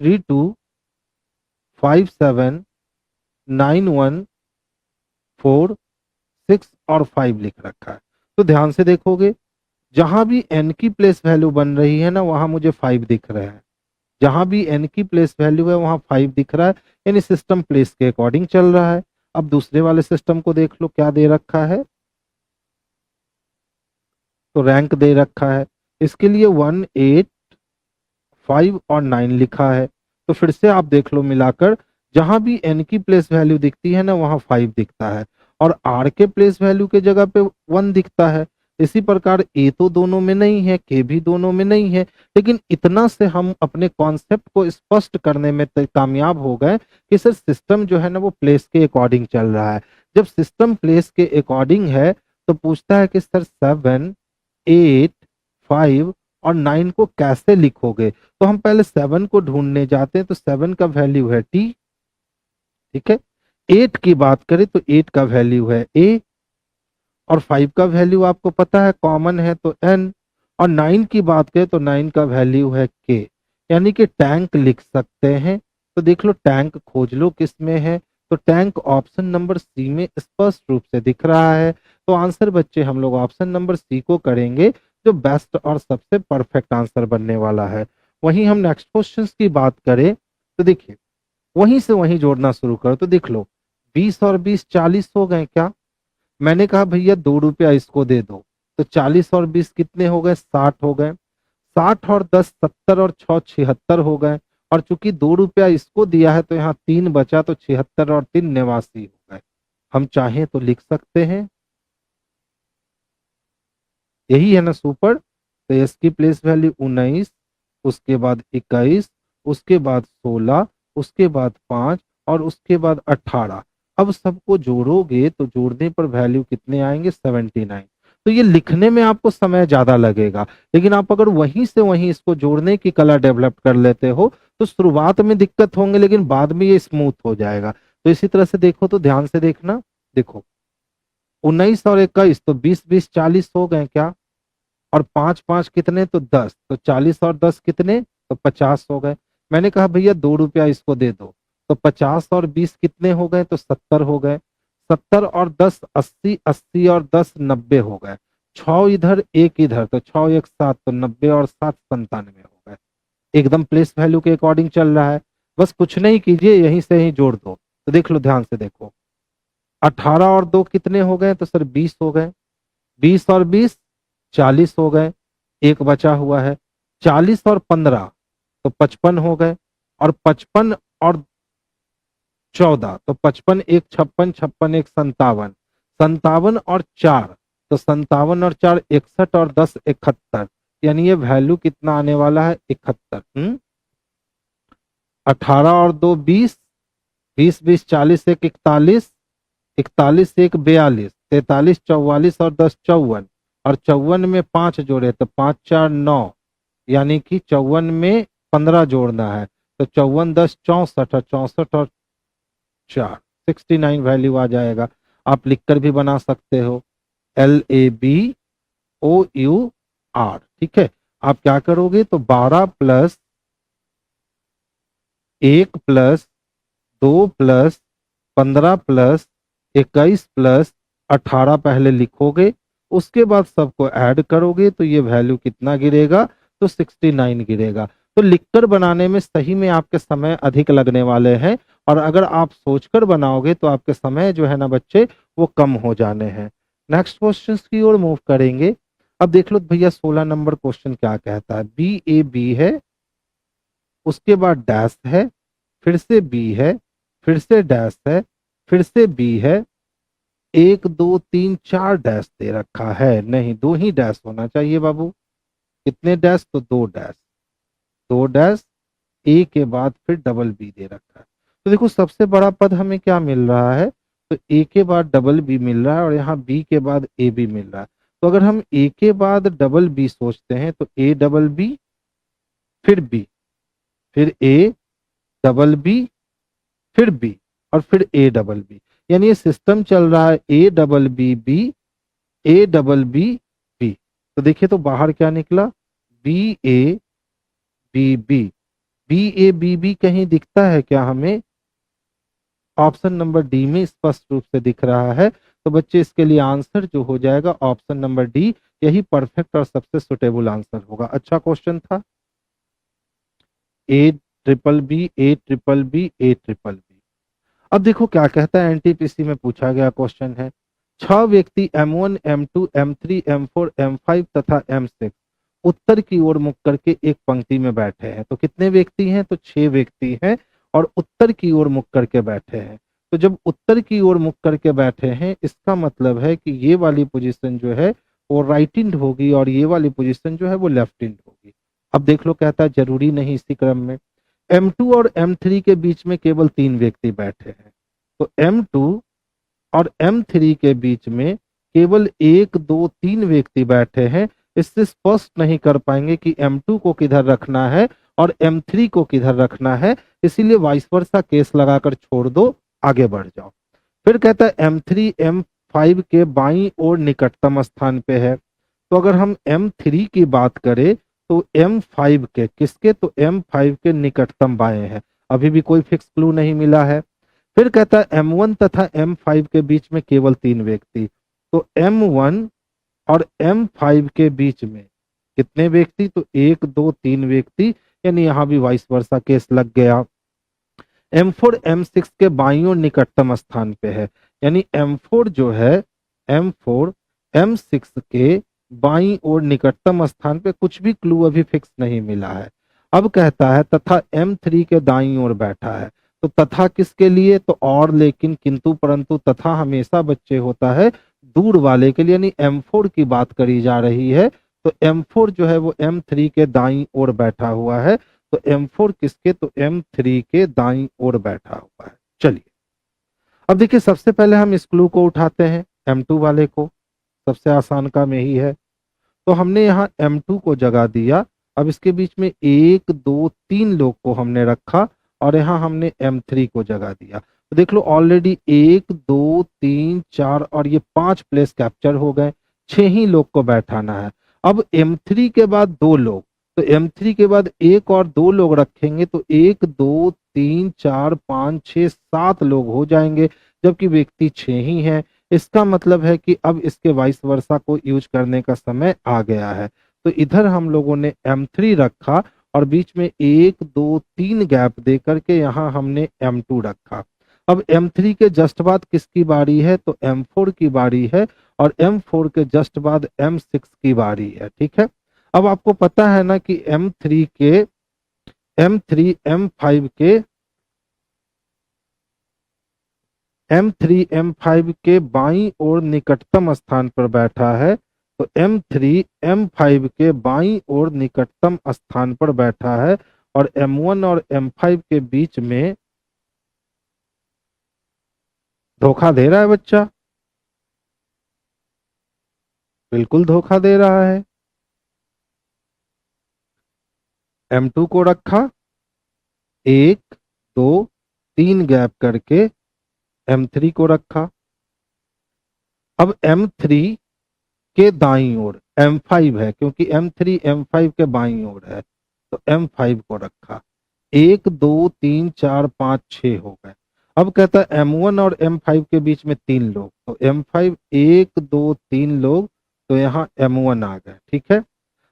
32579146 और 5 लिख रखा है। तो ध्यान से देखोगे, जहां भी n की प्लेस वैल्यू बन रही है ना वहां मुझे 5 दिख रहा है, जहां भी n की प्लेस वैल्यू है वहां 5 दिख रहा है, यानी सिस्टम प्लेस के अकॉर्डिंग चल रहा है। अब दूसरे वाले सिस्टम को देख लो क्या दे रखा है, तो रैंक दे रखा है, इसके लिए 1, 8, 5 और 9 लिखा है। तो फिर से आप देख लो मिलाकर, जहां भी n की प्लेस वैल्यू दिखती है ना वहां 5 दिखता है, और r के प्लेस वैल्यू के जगह पे 1 दिखता है। इसी प्रकार ए तो दोनों में नहीं है, के भी दोनों में नहीं है, लेकिन इतना से हम अपने कॉन्सेप्ट को स्पष्ट करने में कामयाब हो गए कि सर सिस्टम जो है ना वो प्लेस के अकॉर्डिंग चल रहा है। जब सिस्टम प्लेस के अकॉर्डिंग है तो पूछता है कि सर 7, 8, 5 और 9 को कैसे लिखोगे। तो हम पहले 7 को ढूंढने जाते हैं, तो 7 का वैल्यू है टी, ठीक है। 8 की बात करें तो 8 का वैल्यू है ए, और 5 का वैल्यू आपको पता है कॉमन है तो एन, और 9 की बात करें तो 9 का वैल्यू है के, यानी कि टैंक लिख सकते हैं। तो देख लो टैंक खोज लो किस में है, तो टैंक ऑप्शन नंबर सी में स्पष्ट रूप से दिख रहा है। तो आंसर बच्चे हम लोग ऑप्शन नंबर सी को करेंगे, जो बेस्ट और सबसे परफेक्ट आंसर बनने वाला है। वहीं हम नेक्स्ट क्वेश्चन की बात करें तो देखिए वहीं से वहीं जोड़ना शुरू करो। तो देख लो 20 और 20 40 हो गए क्या। मैंने कहा भैया 2 रुपया इसको दे दो, तो 40 और 20 कितने हो गए, 60 हो गए। 60 और 10 70 और 6 76 हो गए, और चूंकि 2 रुपया इसको दिया है तो यहाँ 3 बचा, तो 76 और 3 89 हो गए। हम चाहें तो लिख सकते हैं, यही है ना सुपर। तो इसकी प्लेस वैल्यू 19, उसके बाद 21, उसके बाद 16, उसके बाद 5 और उसके बाद 18। अब सबको जोड़ोगे तो जोड़ने पर वैल्यू कितने आएंगे, 79। तो ये लिखने में आपको समय ज्यादा लगेगा, लेकिन आप अगर वहीं से वहीं इसको जोड़ने की कला डेवलप कर लेते हो तो शुरुआत में दिक्कत होंगे, लेकिन बाद में ये स्मूथ हो जाएगा। तो इसी तरह से देखो, तो ध्यान से देखना, देखो 19 और 21 तो 20 20 40 हो गए क्या, और 5 5 कितने, तो 10, तो 40 और 10 कितने, तो 50 हो गए। मैंने कहा भैया 2 रुपया इसको दे दो, तो 50 और 20 कितने हो गए, तो 70 हो गए। 70 और 10 80, 80 और 10 90 हो गए। 6 इधर 1 इधर, तो 6 1 7, तो 90 और 7 97 हो गए। एकदम प्लेस वैल्यू के अकॉर्डिंग चल रहा है। बस कुछ नहीं कीजिए, यहीं से ही जोड़ दो। तो देख लो ध्यान से देखो, 18 और 2 कितने हो गए, तो सर 20 हो गए। 20 और 20 40 हो गए, एक बचा हुआ है। 40 और 15 तो 55 हो गए, और 55 और 14 तो 55 एक 56, 56 एक 57, 57 और 4 तो 57 और 4 61 और 10 71, यानी ये वैल्यू कितना आने वाला है, 71। 18 और 2 20, 20 20 40 एक 41, 41 एक 42, 43 44 और 10 54, और 54 में 5 जोड़े तो 5 4 9, यानी कि 54 में 15 जोड़ना है, तो 54 10 64 और 64 और 4 69 वैल्यू आ जाएगा। आप लिखकर भी बना सकते हो, LABOUR, ठीक है। आप क्या करोगे, तो 12 plus 1 plus 2 plus 15 plus 21 plus 18 पहले लिखोगे, उसके बाद सबको ऐड करोगे, तो ये वैल्यू कितना गिरेगा, तो 69 गिरेगा। तो लिखकर बनाने में सही में आपके समय अधिक लगने वाले हैं, और अगर आप सोचकर बनाओगे तो आपके समय जो है ना बच्चे वो कम हो जाने हैं। नेक्स्ट क्वेश्चन की ओर मूव करेंगे। अब देख लो भैया 16 नंबर क्वेश्चन क्या कहता है, BAB है, उसके बाद डैश है, फिर से बी है, फिर से डैश है, फिर से बी है, 1 2 3 4 डैश दे रखा है, नहीं 2 ही डैश होना चाहिए बाबू। कितने डैश, तो 2 डैश, 2 डैश, ए के बाद फिर डबल बी दे रखा है। तो देखो सबसे बड़ा पद हमें क्या मिल रहा है, तो ए के बाद डबल बी मिल रहा है, और यहाँ बी के बाद ए भी मिल रहा है। तो अगर हम ए के बाद डबल बी सोचते हैं तो ए डबल बी, फिर बी, फिर ए डबल बी, फिर बी, और फिर ए डबल बी, यानी ये सिस्टम चल रहा है A double B B, A double B B. तो देखिए तो बाहर क्या निकला, BABB। BABB कहीं दिखता है क्या हमें, ऑप्शन नंबर डी में स्पष्ट रूप से दिख रहा है। तो बच्चे इसके लिए आंसर जो हो जाएगा ऑप्शन नंबर डी, यही परफेक्ट और सबसे सुटेबल आंसर होगा। अच्छा क्वेश्चन था, ABBB ABBB ABBB। अब देखो क्या कहता है, एनटीपीसी में पूछा गया क्वेश्चन है, 6 व्यक्ति M1 M2 M3 M4 M5 तथा M6 उत्तर की ओर मुख करके एक पंक्ति में बैठे हैं। तो कितने व्यक्ति हैं, तो 6 व्यक्ति हैं, और उत्तर की ओर मुख करके बैठे हैं। तो जब उत्तर की ओर मुख करके बैठे हैं, इसका मतलब है कि ये वाली पोजीशन जो है वो राइट इंड होगी और ये वाली पोजीशन जो है वो लेफ्ट इंड होगी। अब देख लो, कहता है जरूरी नहीं इसी क्रम में। M2 और M3 के बीच में केवल 3 व्यक्ति बैठे हैं, तो M2 और M3 के बीच में केवल 1 2 3 व्यक्ति बैठे हैं। इससे स्पष्ट नहीं कर पाएंगे कि M2 को किधर रखना है और M3 को किधर रखना है, इसीलिए वाइस वर्सा केस लगाकर छोड़ दो, आगे बढ़ जाओ। फिर कहता है M3 M5 के बाईं ओर निकटतम स्थान पे है। तो अगर हम M3 की बात करें तो M5 के किसके, तो M5 के निकटतम बाएं हैं। अभी भी कोई फिक्स क्लू नहीं मिला है। फिर कहता है M1 तथा M5 के बीच में केवल 3 व्यक्ति, तो M1 और M5 के बीच में कितने व्यक्ति, तो 1 2 3 व्यक्ति, यानी यहां भी वाइस वर्सा केस लग गया। M4 M6 के बाईं ओर निकटतम स्थान पे है, यानी M4 जो है M4 M6 के बाईं ओर निकटतम स्थान पे, कुछ भी क्लू अभी फिक्स नहीं मिला है। अब कहता है तथा M3 के दाईं ओर बैठा है, तो तथा किसके लिए, तो और लेकिन किंतु परंतु तथा हमेशा बच्चे होता है दूर वाले के लिए, यानी M4 की बात करी जा रही है। तो M4 जो है वो M3 के दाईं ओर बैठा हुआ है, तो M4 किसके, तो M3 के दाईं ओर बैठा हुआ है। चलिए अब देखिए, सबसे पहले हम इस क्लू को उठाते हैं M2 वाले को, सबसे आसान काम यही है। तो हमने यहाँ M2 को जगह दिया, अब इसके बीच में 1 2 3 लोग को हमने रखा और यहाँ हमने M3 को जगह दिया। तो देख लो ऑलरेडी 1 2 3 4 और ये 5 प्लेस कैप्चर हो गए, 6 ही लोग को बैठाना है। अब M3 के बाद 2 लोग, तो M3 के बाद 1 और 2 लोग रखेंगे, तो 1 2 3 4 5 6 7 लोग हो जाएंगे, जबकि व्यक्ति 6 ही हैं। इसका मतलब है कि अब इसके वाइस वर्सा को यूज करने का समय आ गया है। तो इधर हम लोगों ने M3 रखा और बीच में 1 2 3 गैप दे करके यहाँ हमने M2 रखा। अब M3 के जस्ट बाद किसकी बारी है, तो M4 की बारी है, और M4 के जस्ट बाद M6 की बारी है। ठीक है, अब आपको पता है ना कि M3 M5 के बाईं ओर निकटतम स्थान पर बैठा है, तो M3 M5 के बाईं ओर निकटतम स्थान पर बैठा है, और M1 और M5 के बीच में धोखा दे रहा है बच्चा, बिल्कुल धोखा दे रहा है। M2 को रखा, 1 2 3 गैप करके M3 को रखा। अब M3 के दाईं ओर M5 है, क्योंकि M3 M5 के बाईं ओर है, तो M5 को रखा। 1 2 3 4 5 6 हो गए। अब कहता है M1 और M5 के बीच में 3 लोग, तो M5 1 2 3 लोग, तो यहाँ M1 आ गए। ठीक है,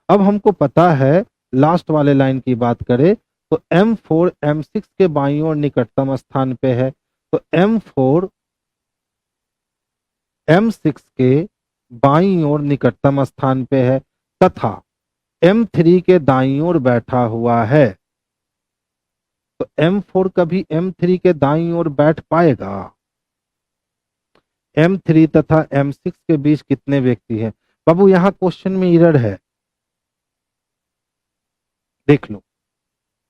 अब हमको पता है लास्ट वाले लाइन की बात करें तो M4 M6 के बाईं ओर निकटतम स्थान पे है, तो M4 M6 के बाईं ओर निकटतम स्थान पे है, तथा M3 के दाईं ओर बैठा हुआ है। तो M4 कभी M3 के दाईं ओर बैठ पाएगा? M3 तथा M6 के बीच कितने व्यक्ति हैं? बाबू यहां क्वेश्चन में एरर है, देख लो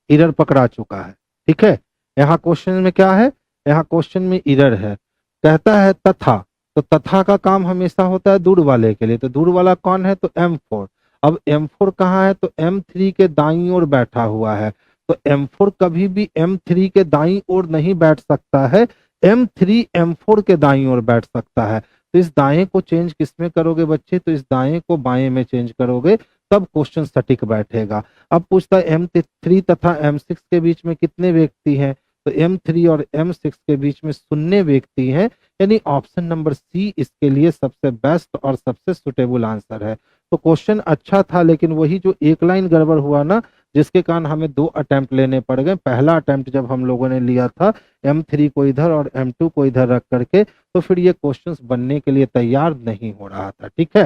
एरर पकड़ा चुका है। ठीक है, यहाँ क्वेश्चन में क्या है, यहाँ क्वेश्चन में एरर है। कहता है तथा, तो तथा का काम हमेशा होता है दूर वाले के लिए, तो दूर वाला कौन है, तो M4। अब M4 कहाँ है, तो M3 के दाईं ओर बैठा हुआ है, तो M4 कभी भी M3 के दाईं ओर नहीं बैठ सकता है, M3 M4 के दाईं ओर बैठ सकता है। तो इस दाएं को चेंज किसमें करोगे बच्चे, तो इस दाएं को बाएं में चेंज करोगे, तब क्वेश्चन सटीक बैठेगा। अब पूछता है M3 तथा M6 के बीच में कितने व्यक्ति हैं, तो M3 और M6 के बीच में 0 व्यक्ति हैं, यानी ऑप्शन नंबर सी इसके लिए सबसे बेस्ट और सबसे सुटेबल आंसर है। तो क्वेश्चन अच्छा था, लेकिन वही जो एक लाइन गड़बड़ हुआ ना, जिसके कारण हमें 2 अटेम्प्ट लेने पड़ गए। पहला अटेम्प्ट जब हम लोगों ने लिया था M3 को इधर और M2 को इधर रख करके, तो फिर ये क्वेश्चंस बनने के लिए तैयार नहीं हो रहा था। ठीक है,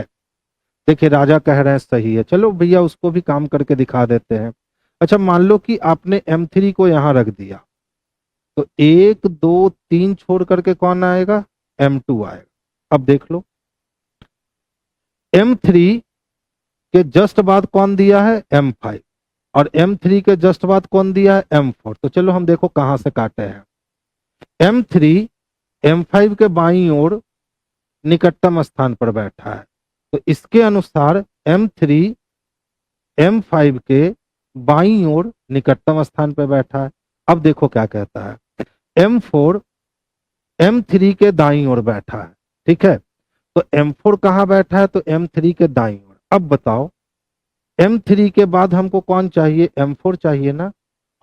देखिए राजा कह रहे हैं सही है, चलो भैया उसको भी काम करके दिखा देते हैं। अच्छा मान लो कि आपने M3 को यहां रख दिया, तो 1 2 3 छोड़ करके कौन आएगा, M2 आएगा। अब देख लो M3 के जस्ट बाद कौन दिया है, M5, और M3 के जस्ट बाद कौन दिया है, M4। तो चलो हम देखो कहां से काटे हैं। M3 M5 के बाईं ओर निकटतम स्थान पर बैठा है, तो इसके अनुसार M3 M5 के बाईं ओर निकटतम स्थान पर बैठा है। अब देखो क्या कहता है, M4 M3 के दाईं ओर बैठा है, ठीक है। तो M4 कहां बैठा है, तो M3 के दाईं ओर। अब बताओ M3 के बाद हमको कौन चाहिए, M4 चाहिए ना,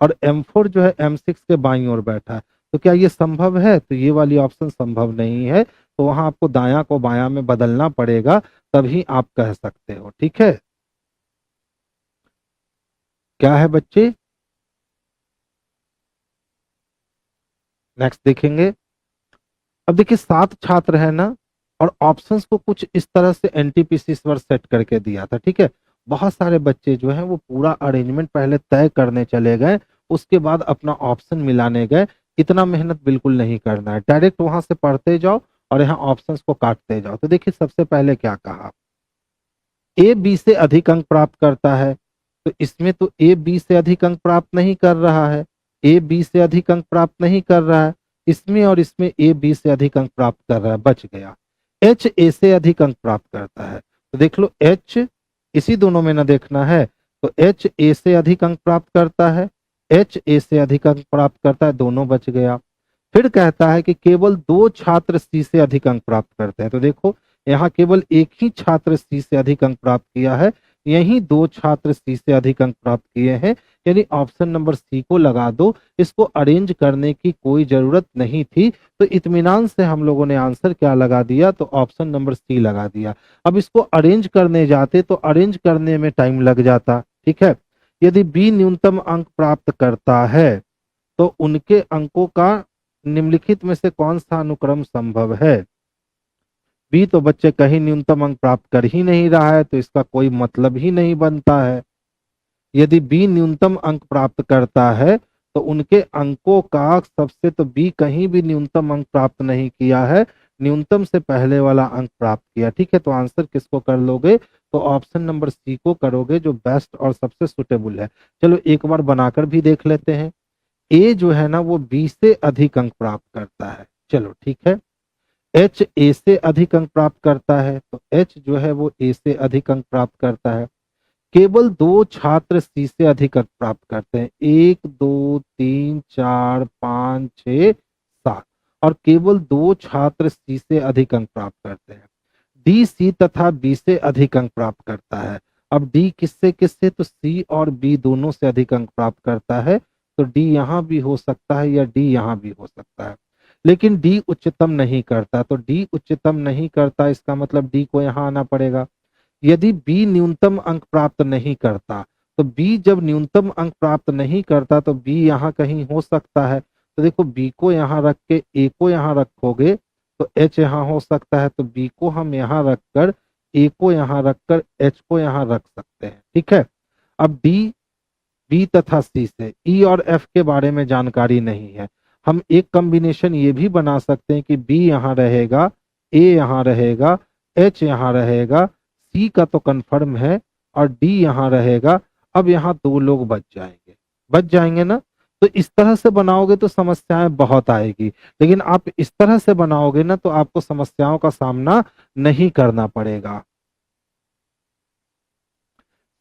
और M4 जो है M6 के बाईं ओर बैठा है। तो क्या ये संभव है, तो ये वाली ऑप्शन संभव नहीं है, तो वहां आपको दायां को बायां में बदलना पड़ेगा, तभी आप कह सकते हो, ठीक है। क्या है बच्चे, नेक्स्ट देखेंगे। अब देखिए 7 छात्र है ना, और ऑप्शंस को कुछ इस तरह से एनटीपीसी पर सेट करके दिया था, ठीक है। बहुत सारे बच्चे जो हैं वो पूरा अरेंजमेंट पहले तय करने चले गए, उसके बाद अपना ऑप्शन मिलाने गए। इतना मेहनत बिल्कुल नहीं करना है, डायरेक्ट वहां से पढ़ते जाओ और यहाँ ऑप्शंस को काटते जाओ। तो देखिए सबसे पहले क्या कहा, ए बी से अधिक अंक प्राप्त करता है, तो इसमें तो ए बी से अधिक अंक प्राप्त नहीं कर रहा है, ए बी से अधिक अंक प्राप्त नहीं कर रहा है, इसमें और इसमें ए बी से अधिक अंक प्राप्त कर रहा है, बच गया। एच ए से अधिक अंक प्राप्त करता है, तो देख लो एच इसी दोनों में ना देखना है, तो एच ए से अधिक अंक प्राप्त करता है, एच ए से अधिक अंक प्राप्त करता है, दोनों बच गया। फिर कहता है कि केवल 2 छात्र सी से अधिक अंक प्राप्त करते हैं, तो देखो यहाँ केवल एक ही छात्र सी से अधिक अंक प्राप्त किया है, यही 2 छात्र सी से अधिक अंक प्राप्त किए हैं, यानी ऑप्शन नंबर सी को लगा दो। इसको अरेंज करने की कोई जरूरत नहीं थी, तो इत्मीनान से हम लोगों ने आंसर क्या लगा दिया, तो ऑप्शन नंबर सी लगा दिया। अब इसको अरेंज करने जाते तो अरेंज करने में टाइम लग जाता, ठीक है। यदि बी न्यूनतम अंक प्राप्त करता है तो उनके अंकों का निम्नलिखित में से कौन सा अनुक्रम संभव है। बी तो बच्चे कहीं न्यूनतम अंक प्राप्त कर ही नहीं रहा है, तो इसका कोई मतलब ही नहीं बनता है। यदि बी न्यूनतम अंक प्राप्त करता है तो उनके अंकों का सबसे, तो बी कहीं भी न्यूनतम अंक प्राप्त नहीं किया है, न्यूनतम से पहले वाला अंक प्राप्त किया, ठीक है। तो आंसर किसको कर लोगे, तो ऑप्शन नंबर सी को करोगे, जो बेस्ट और सबसे सुटेबल है। चलो एक बार बनाकर भी देख लेते हैं। ए जो है ना वो बी से अधिक अंक प्राप्त करता है, चलो ठीक है। एच ए से अधिक अंक प्राप्त करता है, तो एच जो है वो ए से अधिक अंक प्राप्त करता है। केवल 2 छात्र सी से अधिक अंक प्राप्त करते हैं, 1 2 3 4 5 6 7, और केवल 2 छात्र सी से अधिक अंक प्राप्त करते हैं। डी सी तथा बी से अधिक अंक प्राप्त करता है। अब डी किससे किससे, तो सी और बी दोनों से अधिक अंक प्राप्त करता है, तो डी यहां भी हो सकता है या डी यहां भी हो सकता है, लेकिन डी उच्चतम नहीं करता। तो डी उच्चतम नहीं करता, इसका मतलब डी को यहां आना पड़ेगा। यदि बी न्यूनतम अंक प्राप्त नहीं करता, तो बी जब न्यूनतम अंक प्राप्त नहीं करता तो बी यहाँ कहीं हो सकता है, तो देखो बी को यहाँ रख के ए को यहाँ रखोगे तो एच यहाँ हो सकता है, तो बी को हम यहाँ रखकर ए को यहाँ रखकर एच को यहाँ रख सकते हैं, ठीक है। अब डी बी तथा सी से ई और एफ के बारे में जानकारी नहीं है, हम एक कॉम्बिनेशन ये भी बना सकते हैं कि बी यहाँ रहेगा, ए यहाँ रहेगा, एच यहाँ रहेगा, सी का तो कंफर्म है, और डी यहाँ रहेगा। अब यहाँ 2 लोग बच जाएंगे ना। तो इस तरह से बनाओगे तो समस्याएं बहुत आएगी, लेकिन आप इस तरह से बनाओगे ना तो आपको समस्याओं का सामना नहीं करना पड़ेगा।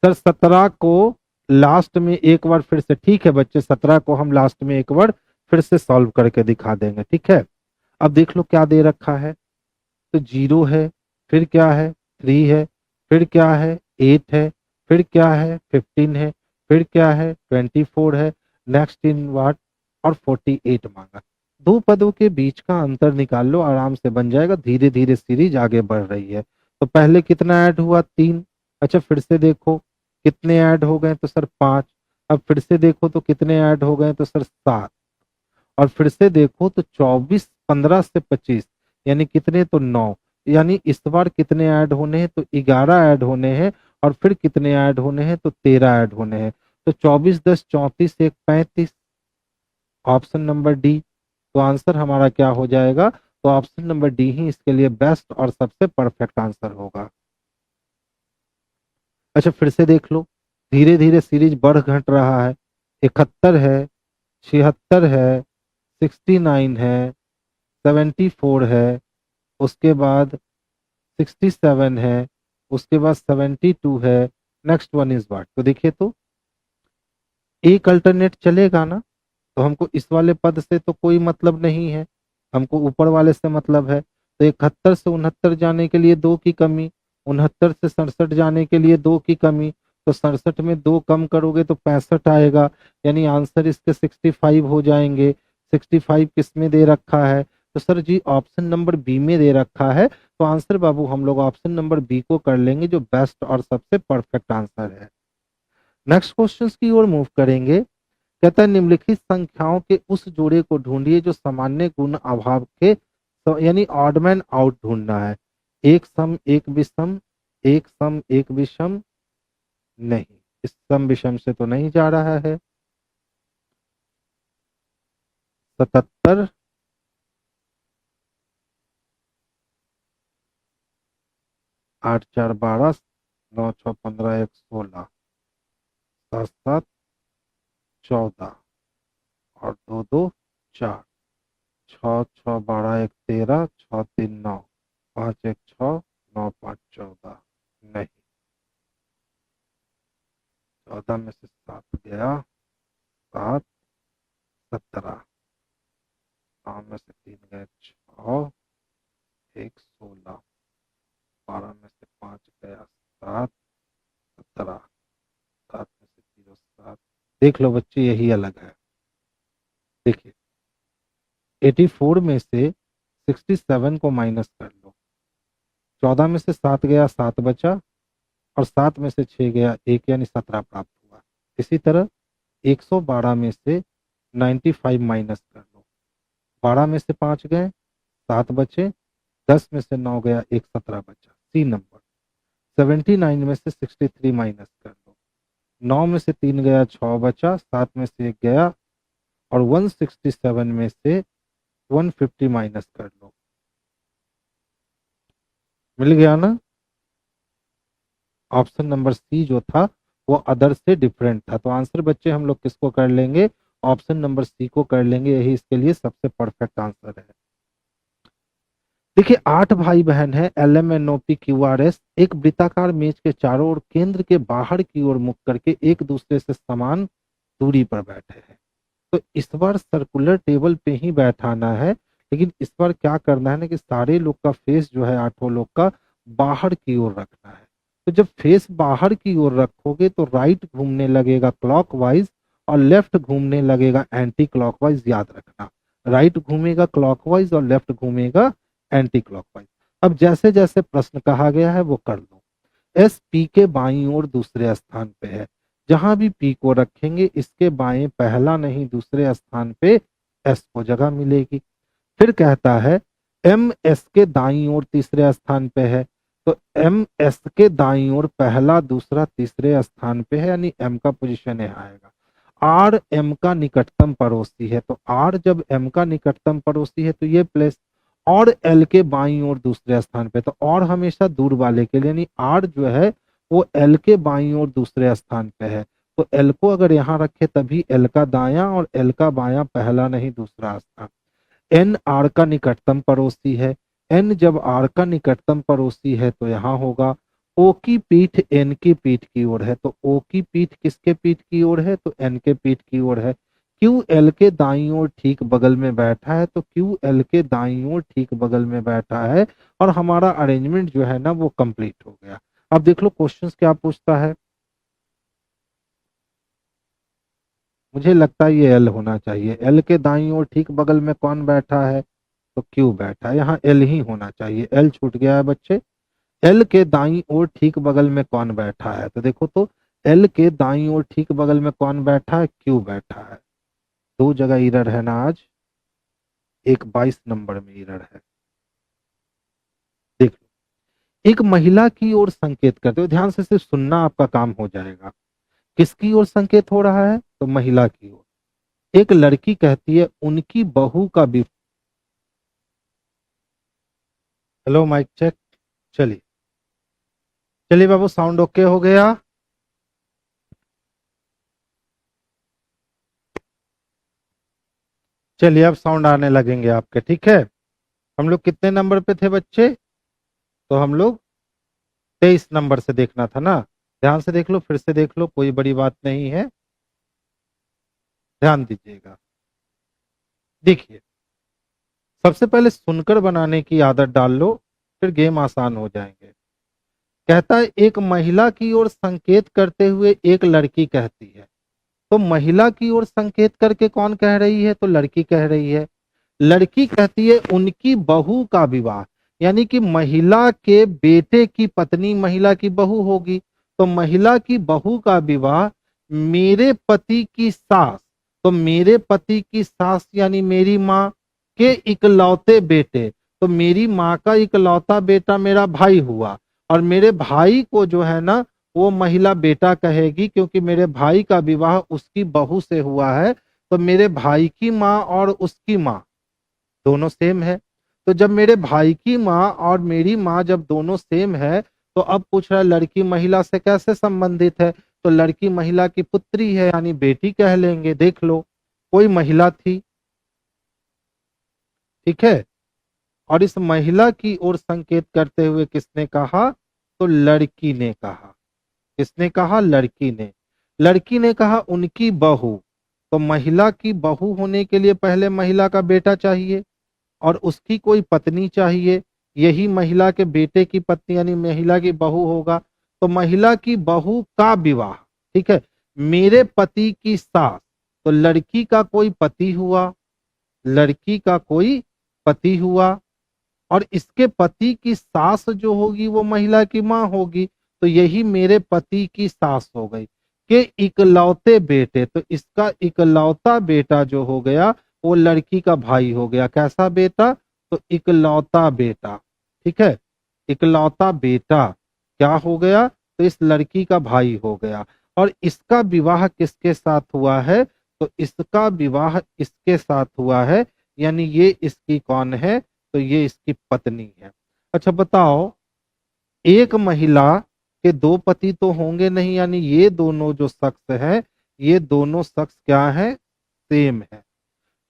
सर 17 को लास्ट में एक बार फिर से, ठीक है बच्चे, 17 को हम लास्ट में एक बार फिर से सॉल्व करके दिखा देंगे, ठीक है। अब देख लो क्या दे रखा है, तो 0 है, फिर क्या है 3 है, फिर क्या है 8 है, फिर क्या है 15 है, फिर क्या है 24 है, नेक्स्ट इन वाट, और 48 मांगा। 2 पदों के बीच का अंतर निकाल लो, आराम से बन जाएगा। धीरे धीरे सीरीज आगे बढ़ रही है। तो पहले कितना ऐड हुआ 3, अच्छा फिर से देखो कितने ऐड हो गए, तो सर 5। अब फिर से देखो तो कितने ऐड हो गए, तो सर 7। और फिर से देखो तो 24, 15 से 25 यानी कितने, तो 9। यानी इस बार कितने ऐड होने हैं, तो 11 ऐड होने हैं, और फिर कितने ऐड होने हैं, तो 13 ऐड होने हैं। तो 24 10 34 1 35, ऑप्शन नंबर डी। तो आंसर हमारा क्या हो जाएगा, तो ऑप्शन नंबर डी ही इसके लिए बेस्ट और सबसे परफेक्ट आंसर होगा। अच्छा फिर से देख लो, धीरे धीरे सीरीज बढ़ घट रहा है। 71 है, 76 है, 69 है, 74 है, उसके बाद 67 है, उसके बाद 72 है। Next one is what? तो देखिए तो एक अल्टरनेट चलेगा ना, तो हमको इस वाले पद से तो कोई मतलब नहीं है, हमको ऊपर वाले से मतलब है। तो 71 से 69 जाने के लिए दो की कमी, 69 से 67 जाने के लिए दो की कमी, तो 67 में दो कम करोगे तो 65 आएगा, यानी आंसर इसके 65 हो जाएंगे। 65 किस में दे रखा है? तो सर जी ऑप्शन नंबर बी में दे रखा है। तो आंसर बाबू हम लोग ऑप्शन नंबर बी को कर लेंगे, जो बेस्ट और सबसे परफेक्ट आंसर है। नेक्स्ट क्वेश्चन की ओर मूव करेंगे। कहता है निम्नलिखित संख्याओं के उस जोड़े को ढूंढिए जो सामान्य गुण अभाव के, तो यानी ऑड मैन आउट ढूंढना है। एक सम एक विषम, एक सम एक विषम, नहीं, इस सम विषम से तो नहीं जा रहा है। 77, 8 4 12, 9 6 15 1 16, 7 7 14 और 2 2 4, 6 6 12 1 13, 6 3 9, 5 1 6, 9 5 14, नहीं, 14 में से 7 गया, 7 17, 9 में से 3 गए 6, 1 16, 12 में से 5 गया 7, 17, 7 में से 0 7। देख लो बच्चे यही अलग है। देखिए 84 में से 67 को माइनस कर लो, 14 में से 7 गया 7 बचा, और 7 में से 6 गया 1, यानी 17 प्राप्त हुआ। इसी तरह 112 में से 95 माइनस कर लो, 12 में से 5 गए 7 बचे, 10 में से 9 गया 1, 17 बचा। सी नंबर। 79 में से 63 माइनस कर लो, 9 में से 3 गया 6 बचा, 7 में से 1 गया, और 167 में से 150 माइनस कर लो। मिल गया ना? ऑप्शन नंबर सी जो था वो अदर से डिफरेंट था, तो आंसर बच्चे हम लोग किसको कर लेंगे? ऑप्शन नंबर सी को कर लेंगे, यही इसके लिए सबसे परफेक्ट आंसर है। देखिए 8 भाई बहन है, LMNOP QRS एक वृत्ताकार मेज के चारों ओर केंद्र के बाहर की ओर मुख करके एक दूसरे से समान दूरी पर बैठे हैं। तो इस बार सर्कुलर टेबल पे ही बैठाना है, लेकिन इस बार क्या करना है ना कि सारे लोग का फेस जो है, आठों लोग का बाहर की ओर रखना है। तो जब फेस बाहर की ओर रखोगे तो राइट घूमने लगेगा क्लॉकवाइज और लेफ्ट घूमने लगेगा एंटी क्लॉकवाइज, याद रखना। राइट घूमेगा क्लॉकवाइज और लेफ्ट घूमेगा एंटी क्लॉकवाइज। अब जैसे जैसे प्रश्न कहा गया है वो कर लो। एस पी के बाईं ओर दूसरे स्थान पे है, जहां भी पी को रखेंगे इसके बाएं पहला नहीं दूसरे स्थान पे एस को जगह मिलेगी। फिर कहता है एम एस के दाईं ओर तीसरे स्थान पे है, तो एम एस के दाईं ओर पहला दूसरा तीसरे स्थान पे है, यानी एम का पोजीशन यहाँ आएगा। आर एम का निकटतम पड़ोसी है, तो आर जब एम का निकटतम पड़ोसी है तो ये प्लेस। और एल के बाईं ओर दूसरे स्थान पे, तो और हमेशा दूर वाले के लिए, यानी आर जो है वो एल के बाईं ओर दूसरे स्थान पे है। तो एल को अगर यहाँ रखे तभी एल का दायां और एल का बायां पहला नहीं दूसरा स्थान। एन आर का निकटतम पड़ोसी है, एन जब आर का निकटतम पड़ोसी है तो यहाँ होगा। ओ की पीठ एन की पीठ की ओर है, तो ओ की पीठ किसके पीठ की ओर है? तो एन के पीठ की ओर है। क्यू एल के दाईं ओर ठीक बगल में बैठा है, तो क्यू एल के दाईं ओर ठीक बगल में बैठा है, और हमारा अरेंजमेंट जो है ना वो कंप्लीट हो गया। अब देख लो क्वेश्चंस क्या पूछता है। मुझे लगता है ये एल होना चाहिए। एल के दाईं ओर ठीक बगल में कौन बैठा है? तो क्यू बैठा है, यहाँ एल ही होना चाहिए। एल छूट गया है बच्चे। एल के दाईं ओर ठीक बगल में कौन बैठा है? तो देखो तो एल के दाईं ओर ठीक बगल में कौन बैठा है? क्यू बैठा है। दो जगह इरर है ना आज, एक 22 नंबर में इरर है। देख लो, एक महिला की ओर संकेत करते हो, ध्यान से सिर्फ सुनना आपका काम हो जाएगा। किसकी ओर संकेत हो रहा है? तो महिला की ओर। एक लड़की कहती है उनकी बहू का भी। Hello mic check. चलिए चलिए बाबू साउंड ओके हो गया। चलिए अब साउंड आने लगेंगे आपके, ठीक है। हम लोग कितने नंबर पे थे बच्चे? तो हम लोग 23 नंबर से देखना था ना। ध्यान से देख लो, फिर से देख लो, कोई बड़ी बात नहीं है, ध्यान दीजिएगा। देखिए, सबसे पहले सुनकर बनाने की आदत डाल लो, फिर गेम आसान हो जाएंगे। कहता है एक महिला की ओर संकेत करते हुए एक लड़की कहती है। तो महिला की ओर संकेत करके कौन कह रही है? तो लड़की कह रही है। लड़की कहती है उनकी बहू का विवाह, यानी कि महिला के बेटे की पत्नी महिला की बहू होगी। तो महिला की बहू का विवाह मेरे पति की सास, तो मेरे पति की सास यानी मेरी माँ के इकलौते बेटे, तो मेरी माँ का इकलौता बेटा मेरा भाई हुआ। और मेरे भाई को जो है ना, वो महिला बेटा कहेगी, क्योंकि मेरे भाई का विवाह उसकी बहू से हुआ है। तो मेरे भाई की माँ और उसकी माँ दोनों सेम है। तो जब मेरे भाई की माँ और मेरी माँ जब दोनों सेम है, तो अब पूछ रहा है लड़की महिला से कैसे संबंधित है? तो लड़की महिला की पुत्री है, यानी बेटी कह लेंगे। देख लो, कोई महिला थी, ठीक है। और इस महिला की ओर संकेत करते हुए किसने कहा? तो लड़की ने कहा। किसने कहा? लड़की ने। लड़की ने कहा उनकी बहू। तो महिला की बहू होने के लिए पहले महिला का बेटा चाहिए और उसकी कोई पत्नी चाहिए। यही महिला के बेटे की पत्नी यानी महिला की बहू होगा। तो महिला की बहू का विवाह, ठीक है। मेरे पति की सास, तो लड़की का कोई पति हुआ, लड़की का कोई पति हुआ। और इसके पति की सास जो होगी वो महिला की माँ होगी। तो यही मेरे पति की सास हो गई के इकलौते बेटे। तो इसका इकलौता बेटा जो हो गया वो लड़की का भाई हो गया। कैसा बेटा? तो इकलौता बेटा, ठीक है। इकलौता बेटा क्या हो गया? तो इस लड़की का भाई हो गया। और इसका विवाह किसके साथ हुआ है? तो इसका विवाह इसके साथ हुआ है, यानी ये इसकी कौन है? तो ये इसकी पत्नी है। अच्छा बताओ, एक महिला के दो पति तो होंगे नहीं, यानी ये दोनों जो शख्स है, ये दोनों शख्स क्या है? सेम है।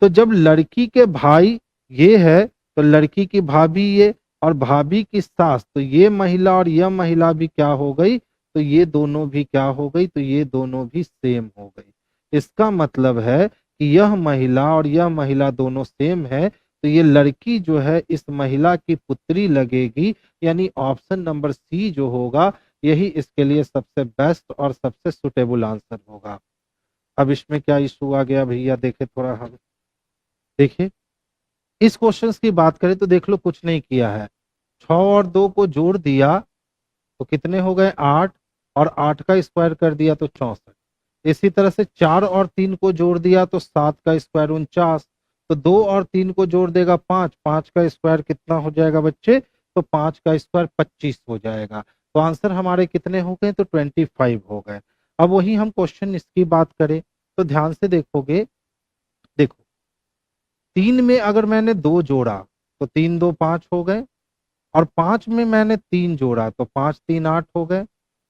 तो जब लड़की के भाई ये है, तो लड़की की भाभी ये, और भाभी की सास, तो ये महिला और यह महिला भी क्या हो गई? तो ये दोनों भी क्या हो गई? तो ये दोनों भी सेम हो गई। इसका मतलब है कि यह महिला और यह महिला दोनों सेम है। तो ये लड़की जो है इस महिला की पुत्री लगेगी, यानी ऑप्शन नंबर सी जो होगा यही इसके लिए सबसे बेस्ट और सबसे सुटेबल आंसर होगा। अब इसमें क्या इशू आ गया भैया, देखे थोड़ा हम। देखिए, इस क्वेश्चन की बात करें तो देख लो कुछ नहीं किया है। 6 और 2 को जोड़ दिया तो कितने हो गए? 8। और 8 का स्क्वायर कर दिया तो 64। इसी तरह से 4 और 3 को जोड़ दिया तो 7 का स्क्वायर 49। तो 2 और 3 को जोड़ देगा 5। 5 का स्क्वायर कितना हो जाएगा बच्चे? तो 5 का स्क्वायर 25 हो जाएगा। तो आंसर हमारे कितने हो गए? तो 25 हो गए। अब वही हम क्वेश्चन इसकी बात करें तो ध्यान से देखोगे। देखो, 3 में अगर मैंने 2 जोड़ा तो 3 2 5 हो गए। और 5 में मैंने 3 जोड़ा तो 5 3 8 हो गए।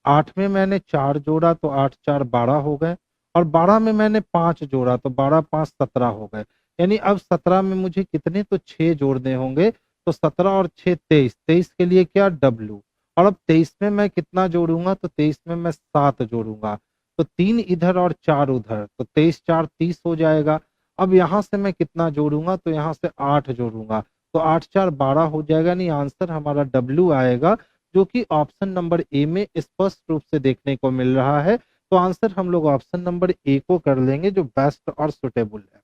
8 में मैंने 4 जोड़ा तो 8 4 12 हो गए। और 12 में मैंने 5 जोड़ा तो 12 5 17 हो गए। यानी अब 17 में मुझे कितने? तो 6 जोड़ने होंगे। तो 17 और 6 23। 23 के लिए क्या? डब्लू। और अब 23 में मैं कितना जोड़ूंगा? तो 23 में मैं 7 जोड़ूंगा। तो 3 इधर और 4 उधर, तो 23 4 30 हो जाएगा। अब यहां से मैं कितना जोड़ूंगा? तो यहां से 8 जोड़ूंगा। तो 8 4 12 हो जाएगा, नहीं आंसर हमारा डब्ल्यू आएगा, जो कि ऑप्शन नंबर ए में स्पष्ट रूप से देखने को मिल रहा है। तो आंसर हम लोग ऑप्शन नंबर ए को कर लेंगे, जो बेस्ट और सुटेबल है।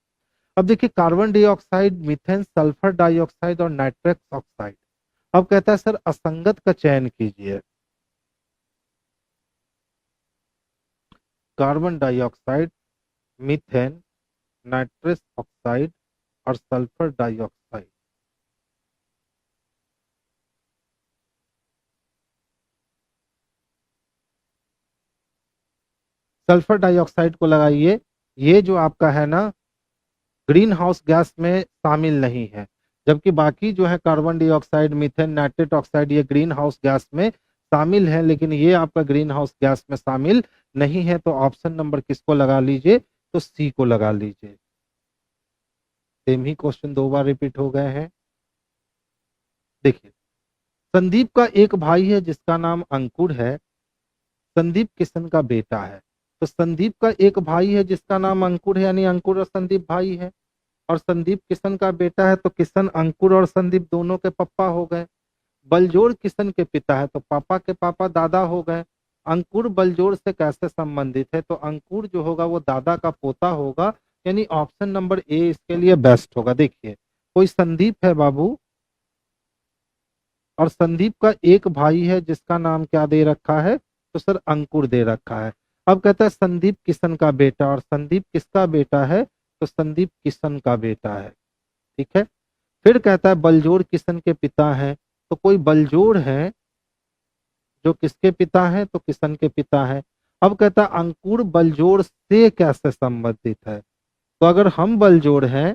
अब देखिए, carbon dioxide, methane, sulphur dioxide और नाइट्रस ऑक्साइड। अब कहता है सर असंगत का चयन कीजिए। Carbon dioxide, methane, nitrous oxide और सल्फर डाइऑक्साइड। सल्फर डाइऑक्साइड को लगाइए। ये जो आपका है ना, ग्रीन हाउस गैस में शामिल नहीं है। जबकि बाकी जो है carbon dioxide, methane, nitrate oxide, ये ग्रीन हाउस गैस में शामिल है, लेकिन ये आपका ग्रीन हाउस गैस में शामिल नहीं है। तो ऑप्शन नंबर किसको लगा लीजिए? तो सी को लगा लीजिए। सेम ही क्वेश्चन 2 बार रिपीट हो गए हैं। देखिए, संदीप का एक भाई है जिसका नाम अंकुर है। संदीप किशन का बेटा है। तो संदीप का एक भाई है जिसका नाम अंकुर है, यानी अंकुर और संदीप भाई है। और संदीप किशन का बेटा है, तो किशन अंकुर और संदीप दोनों के पापा हो गए। बलजोड़ किशन के पिता है, तो पापा के पापा दादा हो गए। अंकुर बलजोड़ से कैसे संबंधित है, तो अंकुर जो होगा वो दादा का पोता होगा, यानी ऑप्शन नंबर ए इसके लिए बेस्ट होगा। देखिए, कोई संदीप है बाबू, और संदीप का एक भाई है जिसका नाम क्या दे रखा है, तो सर अंकुर दे रखा है। अब कहता है संदीप किशन का बेटा, और संदीप किसका बेटा है, तो संदीप किशन का बेटा है। ठीक है। फिर कहता है बलजोड़ किशन के पिता है, तो कोई बलजोड़ है जो किसके पिता है, तो किशन के पिता है। अब कहता है अंकुर बलजोड़ से कैसे संबंधित है, तो अगर हम बलजोड़ हैं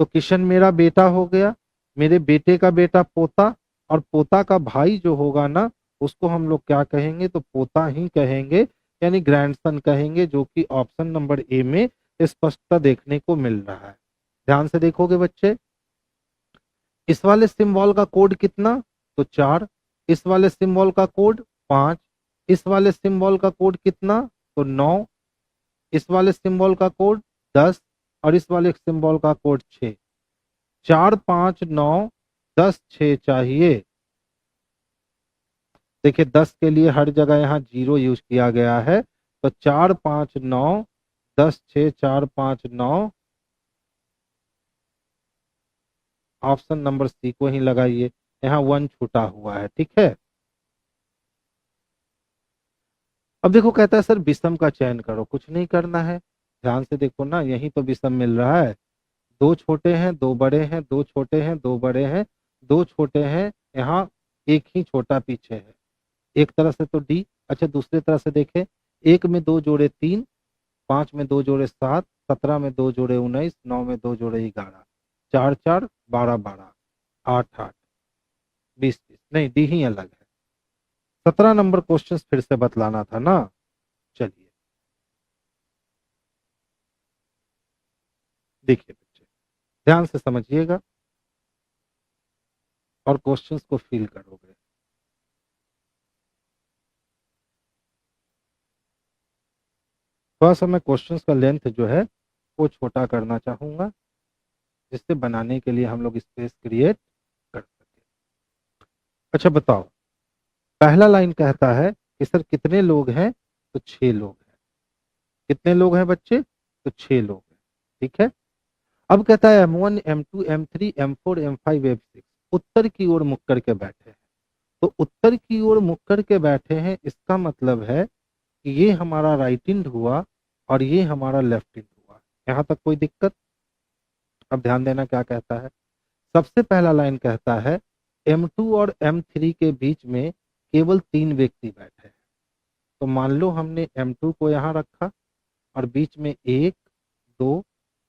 तो किशन मेरा बेटा हो गया, मेरे बेटे का बेटा पोता, और पोता का भाई जो होगा ना, उसको हम लोग क्या कहेंगे, तो पोता ही कहेंगे, यानी ग्रैंडसन कहेंगे, जो कि ऑप्शन नंबर ए में स्पष्टता देखने को मिल रहा है। ध्यान से देखोगे बच्चे, इस वाले सिंबल का कोड कितना, तो 4। इस वाले सिंबल का कोड 5। इस वाले सिंबल का कोड कितना, तो 9। इस वाले सिंबल का कोड 10, और इस वाले सिंबल का कोड 6। 4 5 9 10 6 चाहिए। देखिए 10 के लिए हर जगह यहाँ 0 यूज किया गया है, तो 4 5 9 10 6 4 5 9, ऑप्शन नंबर सी को ही लगाइए। यहाँ 1 छूटा हुआ है। ठीक है। अब देखो, कहता है सर विषम का चयन करो। कुछ नहीं करना है, ध्यान से देखो ना, यही तो विषम मिल रहा है। 2 छोटे हैं 2 बड़े हैं, 2 छोटे हैं 2 बड़े हैं, 2 छोटे हैं, यहाँ एक ही छोटा पीछे है। एक तरह से तो डी। अच्छा, दूसरी तरह से देखें, 1 में 2 जोड़े 3, 5 में 2 जोड़े 7, 17 में 2 जोड़े 19, 9 में 2 जोड़े 11, 4 4 12 12, 8 8 20 20, नहीं डी ही अलग है। 17 नंबर क्वेश्चन फिर से बतलाना था ना। चलिए देखिए बच्चे, ध्यान से समझिएगा और क्वेश्चंस को फील करोगे। थोड़ा सा मैं क्वेश्चंस का लेंथ जो है वो छोटा करना चाहूंगा, जिससे बनाने के लिए हम लोग स्पेस क्रिएट कर सके। अच्छा बताओ, पहला लाइन कहता है कि सर कितने लोग हैं, तो 6 लोग हैं। कितने लोग हैं बच्चे, तो 6 लोग हैं। ठीक है। अब कहता है M1 M2 M3 M4 M5 M6 उत्तर की ओर मुख करके बैठे हैं। तो उत्तर की ओर मुख करके बैठे हैं, इसका मतलब है कि ये हमारा राइट इंड हुआ और ये हमारा लेफ्ट इंड हुआ। यहाँ तक कोई दिक्कत। अब ध्यान देना क्या कहता है। सबसे पहला लाइन कहता है M2 और M3 के बीच में केवल 3 व्यक्ति बैठे हैं। तो मान लो हमने M2 को यहाँ रखा और बीच में 1 2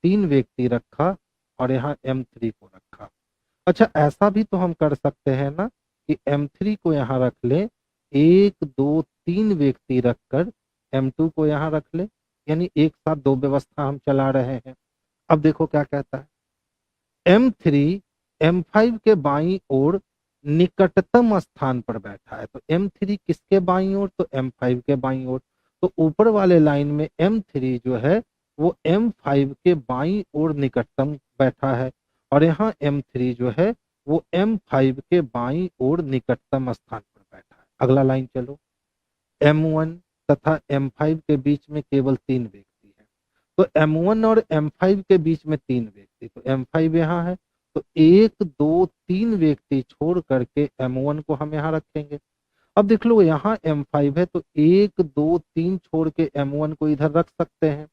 3 व्यक्ति रखा, और यहाँ M3 को रखा। अच्छा, ऐसा भी तो हम कर सकते हैं ना कि M3 को यहाँ रख ले, 1 2 3 व्यक्ति रखकर M2 को यहाँ रख ले, यानी एक साथ 2 व्यवस्था हम चला रहे हैं। अब देखो क्या कहता है, M3 M5 के बाईं ओर निकटतम स्थान पर बैठा है। तो M3 किसके बाईं ओर, तो M5 के बाईं ओर। तो ऊपर वाले लाइन में M3 जो है वो M5 के बाईं ओर निकटतम बैठा है, और यहाँ M3 जो है वो M5 के बाईं ओर निकटतम स्थान पर बैठा है। अगला लाइन चलो, M1 तथा M5 के बीच में केवल 3 व्यक्ति हैं। तो M1 और M5 के बीच में 3 व्यक्ति, तो M5 यहाँ है, तो 1 2 3 व्यक्ति छोड़ करके M1 को हम यहाँ रखेंगे। अब देख लो, यहाँ M5 है, तो 1 2 3 छोड़ के M1 को इधर रख सकते हैं।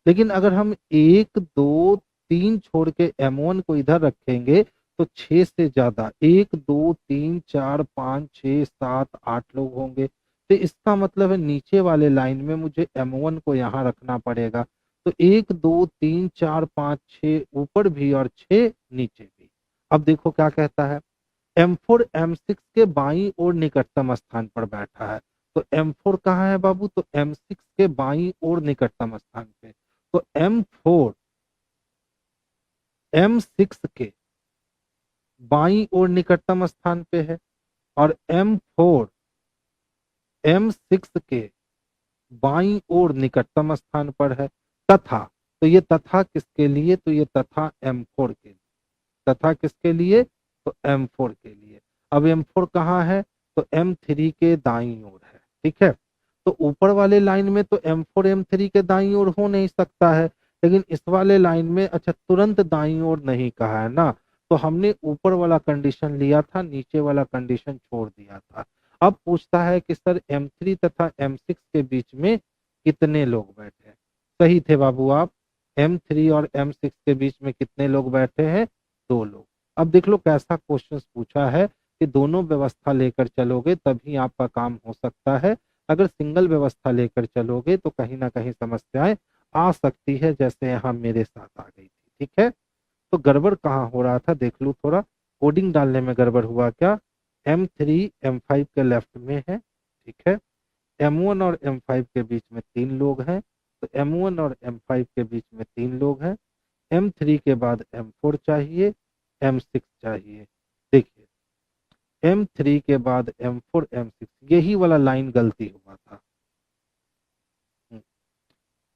लेकिन अगर हम 1 2 3 छोड़ के M1 को इधर रखेंगे, तो 6 से ज्यादा 1 2 3 4 5 6 7 8 लोग होंगे। तो इसका मतलब है नीचे वाले लाइन में मुझे M1 को यहाँ रखना पड़ेगा। तो 1 2 3 4 5 6 ऊपर भी और 6 नीचे भी। अब देखो क्या कहता है, M4 M6 के बाईं ओर निकटतम स्थान पर बैठा है। तो M4 कहाँ है बाबू, तो M6 के बाईं ओर निकटतम स्थान पे। तो M4 M6 के बाईं ओर निकटतम स्थान पे है और M4 M6 के बाईं ओर निकटतम स्थान पर है। तथा, तो ये तथा किसके लिए, तो ये तथा M4 के लिए, तथा किसके लिए, तो M4 के लिए। अब M4 कहाँ है, तो M3 के दाईं ओर है। ठीक है, तो ऊपर वाले लाइन में तो M4 M3 के दाईं ओर हो नहीं सकता है, लेकिन इस वाले लाइन में अच्छा तुरंत दाईं ओर नहीं कहा है ना, तो हमने ऊपर वाला कंडीशन लिया था, नीचे वाला कंडीशन छोड़ दिया था। अब पूछता है कि सर M3 तथा M6 के बीच में कितने लोग बैठे हैं। सही थे बाबू आप, M3 और M6 के बीच में कितने लोग बैठे हैं, 2 लोग। अब देख लो कैसा क्वेश्चन पूछा है कि दोनों व्यवस्था लेकर चलोगे तभी आपका काम हो सकता है। अगर सिंगल व्यवस्था लेकर चलोगे तो कहीं ना कहीं समस्याएं आ सकती है, जैसे यहाँ मेरे साथ आ गई थी। ठीक है, तो गड़बड़ कहाँ हो रहा था देख लूँ थोड़ा, कोडिंग डालने में गड़बड़ हुआ क्या। M3 M5 के लेफ्ट में है, ठीक है, M1 और M5 के बीच में 3 लोग हैं, तो M1 और M5 के बीच में 3 लोग हैं। M3 के बाद M4 चाहिए, M6 चाहिए। देखिए M3 के बाद M4 M6, यही वाला लाइन गलती हुआ था।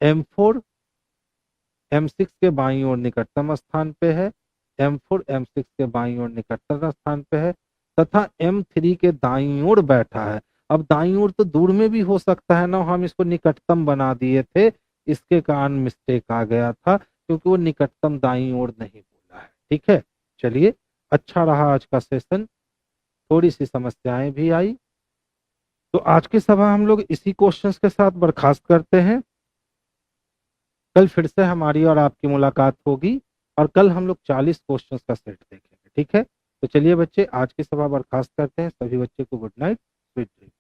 M4 M6 के बाईं ओर निकटतम स्थान पे है, M4 M6 के बाईं ओर निकटतम स्थान पे है, तथा M3 के दाईं ओर बैठा है। अब दाईं ओर तो दूर में भी हो सकता है ना, हम इसको निकटतम बना दिए थे, इसके कारण मिस्टेक आ गया था, क्योंकि वो निकटतम दाईं ओर नहीं बोला है। ठीक है, चलिए अच्छा रहा आज का सेशन, थोड़ी सी समस्याएं भी आई। तो आज की सभा हम लोग इसी क्वेश्चंस के साथ बर्खास्त करते हैं। कल फिर से हमारी और आपकी मुलाकात होगी और कल हम लोग 40 क्वेश्चंस का सेट देखेंगे। ठीक है, तो चलिए बच्चे आज की सभा बर्खास्त करते हैं। सभी बच्चे को गुड नाइट, स्वीट ड्रीम।